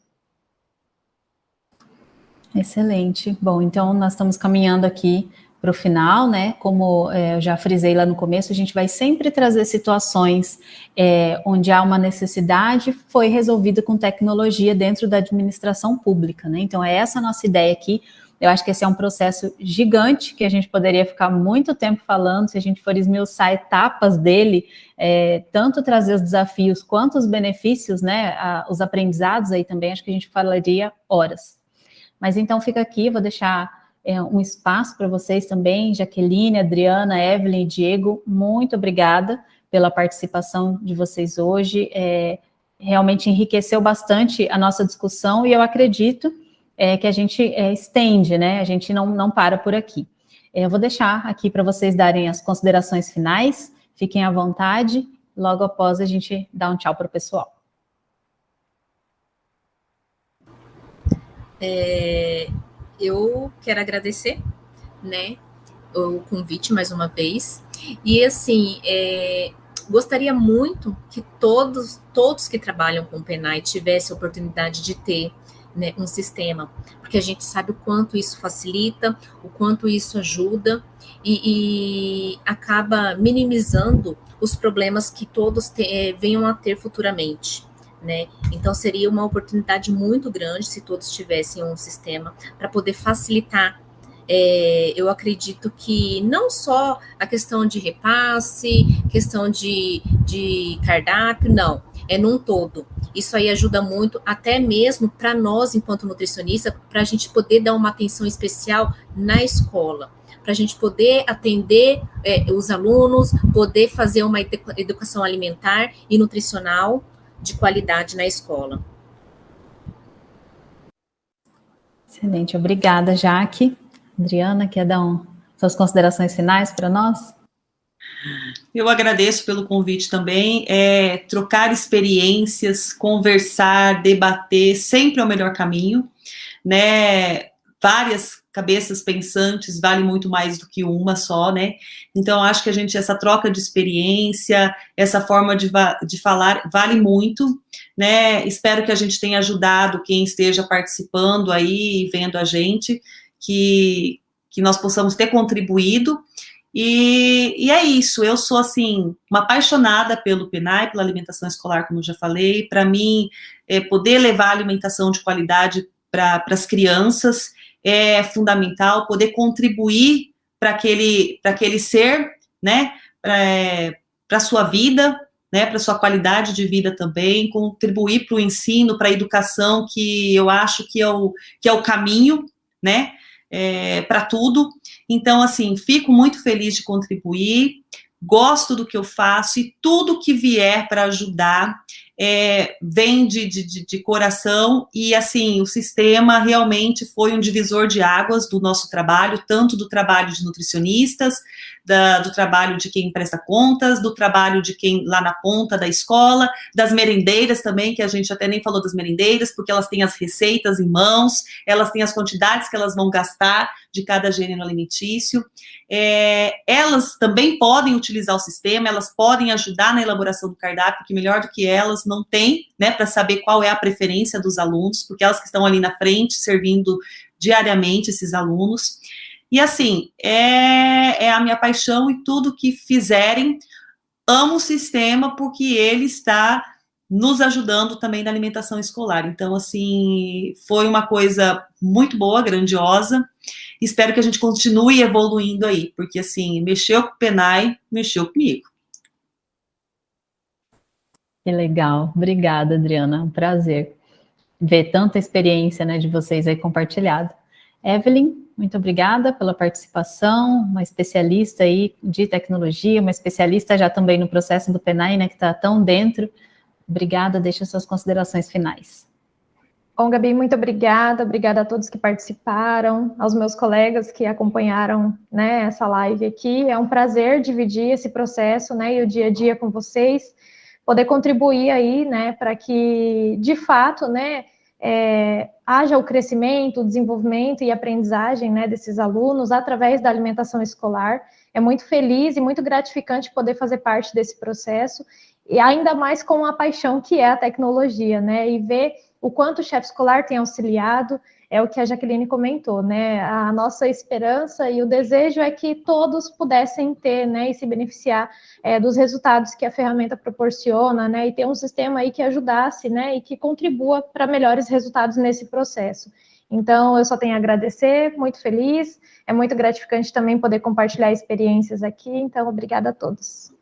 Excelente. Bom, então nós estamos caminhando aqui para o final, né? Como eu já frisei lá no começo, a gente vai sempre trazer situações onde há uma necessidade, foi resolvida com tecnologia dentro da administração pública, né? Então, é essa a nossa ideia aqui. Eu acho que esse é um processo gigante, que a gente poderia ficar muito tempo falando, se a gente for esmiuçar etapas dele, tanto trazer os desafios quanto os benefícios, né, os aprendizados aí também, acho que a gente falaria horas. Mas então fica aqui, vou deixar um espaço para vocês também, Jaqueline, Adriana, Evelyn e Diego, muito obrigada pela participação de vocês hoje, realmente enriqueceu bastante a nossa discussão, e eu acredito que a gente estende, né? A gente não para por aqui. Eu vou deixar aqui para vocês darem as considerações finais, fiquem à vontade, logo após a gente dá um tchau para o pessoal. Eu quero agradecer, né, o convite mais uma vez, e assim, gostaria muito que todos que trabalham com o PENAI tivessem a oportunidade de ter, né, um sistema, porque a gente sabe o quanto isso facilita, o quanto isso ajuda e acaba minimizando os problemas que todos venham a ter futuramente, né? Então seria uma oportunidade muito grande se todos tivessem um sistema para poder facilitar. Eu acredito que não só a questão de repasse, questão de cardápio, não, num todo. Isso aí ajuda muito, até mesmo para nós, enquanto nutricionista, para a gente poder dar uma atenção especial na escola, para a gente poder atender os alunos, poder fazer uma educação alimentar e nutricional de qualidade na escola. Excelente, obrigada, Jaque. Adriana, quer dar suas considerações finais para nós? Eu agradeço pelo convite também. Trocar experiências, conversar, debater, sempre é o melhor caminho, né? Várias cabeças pensantes vale muito mais do que uma só, né? Então, acho que essa troca de experiência, essa forma de falar, vale muito, né? Espero que a gente tenha ajudado quem esteja participando aí, vendo a gente, que nós possamos ter contribuído. E é isso, eu sou, assim, uma apaixonada pelo PENAI, pela alimentação escolar, como eu já falei. Para mim, poder levar alimentação de qualidade para as crianças é fundamental, poder contribuir para aquele ser, né, para a sua vida, né, para a sua qualidade de vida também, contribuir para o ensino, para a educação, que eu acho que é o caminho, né, para tudo. Então, assim, fico muito feliz de contribuir, gosto do que eu faço, e tudo que vier para ajudar vem de coração. E, assim, o sistema realmente foi um divisor de águas do nosso trabalho, tanto do trabalho de nutricionistas, do trabalho de quem presta contas, do trabalho de quem lá na ponta da escola, das merendeiras também, que a gente até nem falou das merendeiras, porque elas têm as receitas em mãos, elas têm as quantidades que elas vão gastar de cada gênero alimentício. Elas também podem utilizar o sistema, elas podem ajudar na elaboração do cardápio, que melhor do que elas não tem, né, para saber qual é a preferência dos alunos, porque elas que estão ali na frente, servindo diariamente esses alunos. E, assim, é a minha paixão, e tudo que fizerem, amo o sistema, porque ele está nos ajudando também na alimentação escolar. Então, assim, foi uma coisa muito boa, grandiosa. Espero que a gente continue evoluindo aí, porque, assim, mexeu com o PENAI, mexeu comigo. Que legal, obrigada, Adriana, um prazer ver tanta experiência, né, de vocês aí compartilhada. Evelyn, muito obrigada pela participação, uma especialista aí de tecnologia, uma especialista já também no processo do PENAI, né, que está tão dentro. Obrigada, deixa suas considerações finais. Bom, Gabi, muito obrigada a todos que participaram, aos meus colegas que acompanharam, né, essa live aqui. É um prazer dividir esse processo, né, e o dia a dia com vocês, poder contribuir aí, né, para que, de fato, né, haja o crescimento, o desenvolvimento e aprendizagem, né, desses alunos através da alimentação escolar. É muito feliz e muito gratificante poder fazer parte desse processo, e ainda mais com a paixão que é a tecnologia, né, e ver o quanto o chefe escolar tem auxiliado. é o que a Jaqueline comentou, né? A nossa esperança e o desejo é que todos pudessem ter, né, e se beneficiar dos resultados que a ferramenta proporciona, né, e ter um sistema aí que ajudasse, né, e que contribua para melhores resultados nesse processo. Então, eu só tenho a agradecer, muito feliz, é muito gratificante também poder compartilhar experiências aqui, então, obrigada a todos.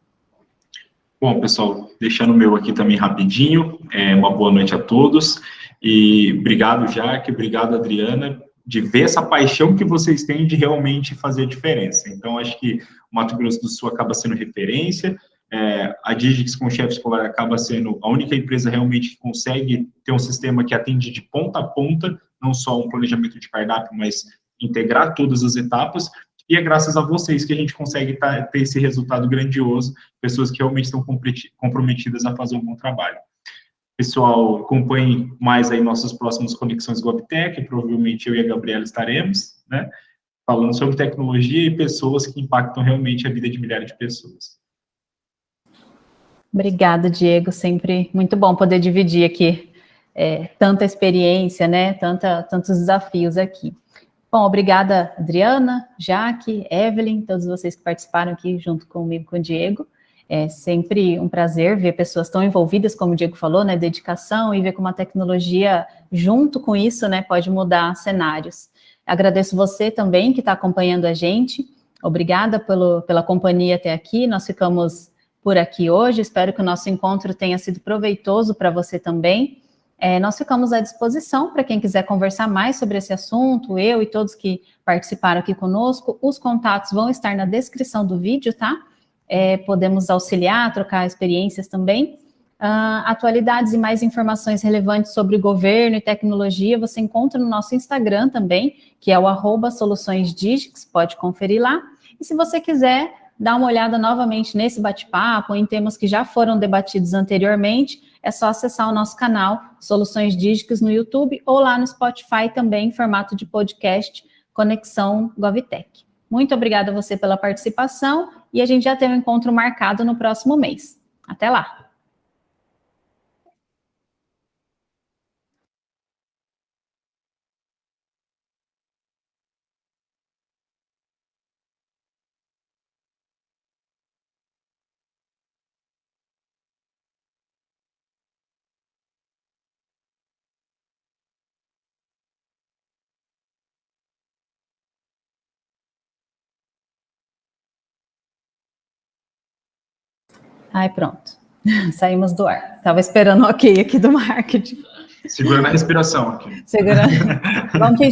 Bom, pessoal, deixando o meu aqui também rapidinho, uma boa noite a todos, e obrigado, Jaque, obrigado, Adriana, de ver essa paixão que vocês têm de realmente fazer a diferença. Então, acho que o Mato Grosso do Sul acaba sendo referência, a Digix com o chefe escolar acaba sendo a única empresa realmente que consegue ter um sistema que atende de ponta a ponta, não só um planejamento de cardápio, mas integrar todas as etapas, e é graças a vocês que a gente consegue ter esse resultado grandioso, pessoas que realmente estão comprometidas a fazer um bom trabalho. Pessoal, acompanhe mais aí nossas próximas Conexões GovTech, provavelmente eu e a Gabriela estaremos, né, falando sobre tecnologia e pessoas que impactam realmente a vida de milhares de pessoas. Obrigada, Diego, sempre muito bom poder dividir aqui tanta experiência, né, tantos desafios aqui. Bom, obrigada, Adriana, Jaque, Evelyn, todos vocês que participaram aqui junto comigo, com o Diego. É sempre um prazer ver pessoas tão envolvidas, como o Diego falou, né, dedicação, e ver como a tecnologia, junto com isso, né, pode mudar cenários. Agradeço você também que está acompanhando a gente. Obrigada pela companhia até aqui. Nós ficamos por aqui hoje. Espero que o nosso encontro tenha sido proveitoso para você também. Nós ficamos à disposição para quem quiser conversar mais sobre esse assunto, eu e todos que participaram aqui conosco. Os contatos vão estar na descrição do vídeo, tá? Podemos auxiliar, trocar experiências também. Atualidades e mais informações relevantes sobre governo e tecnologia você encontra no nosso Instagram também, que é o @soluçõesdigix, pode conferir lá. E se você quiser dar uma olhada novamente nesse bate-papo, em temas que já foram debatidos anteriormente, é só acessar o nosso canal Soluções Digix no YouTube ou lá no Spotify também, em formato de podcast, Conexão GovTech. Muito obrigada a você pela participação e a gente já tem um encontro marcado no próximo mês. Até lá! Ai, pronto. Saímos do ar. Estava esperando o ok aqui do marketing. Segurando a respiração aqui. Segurando. Vamos pedir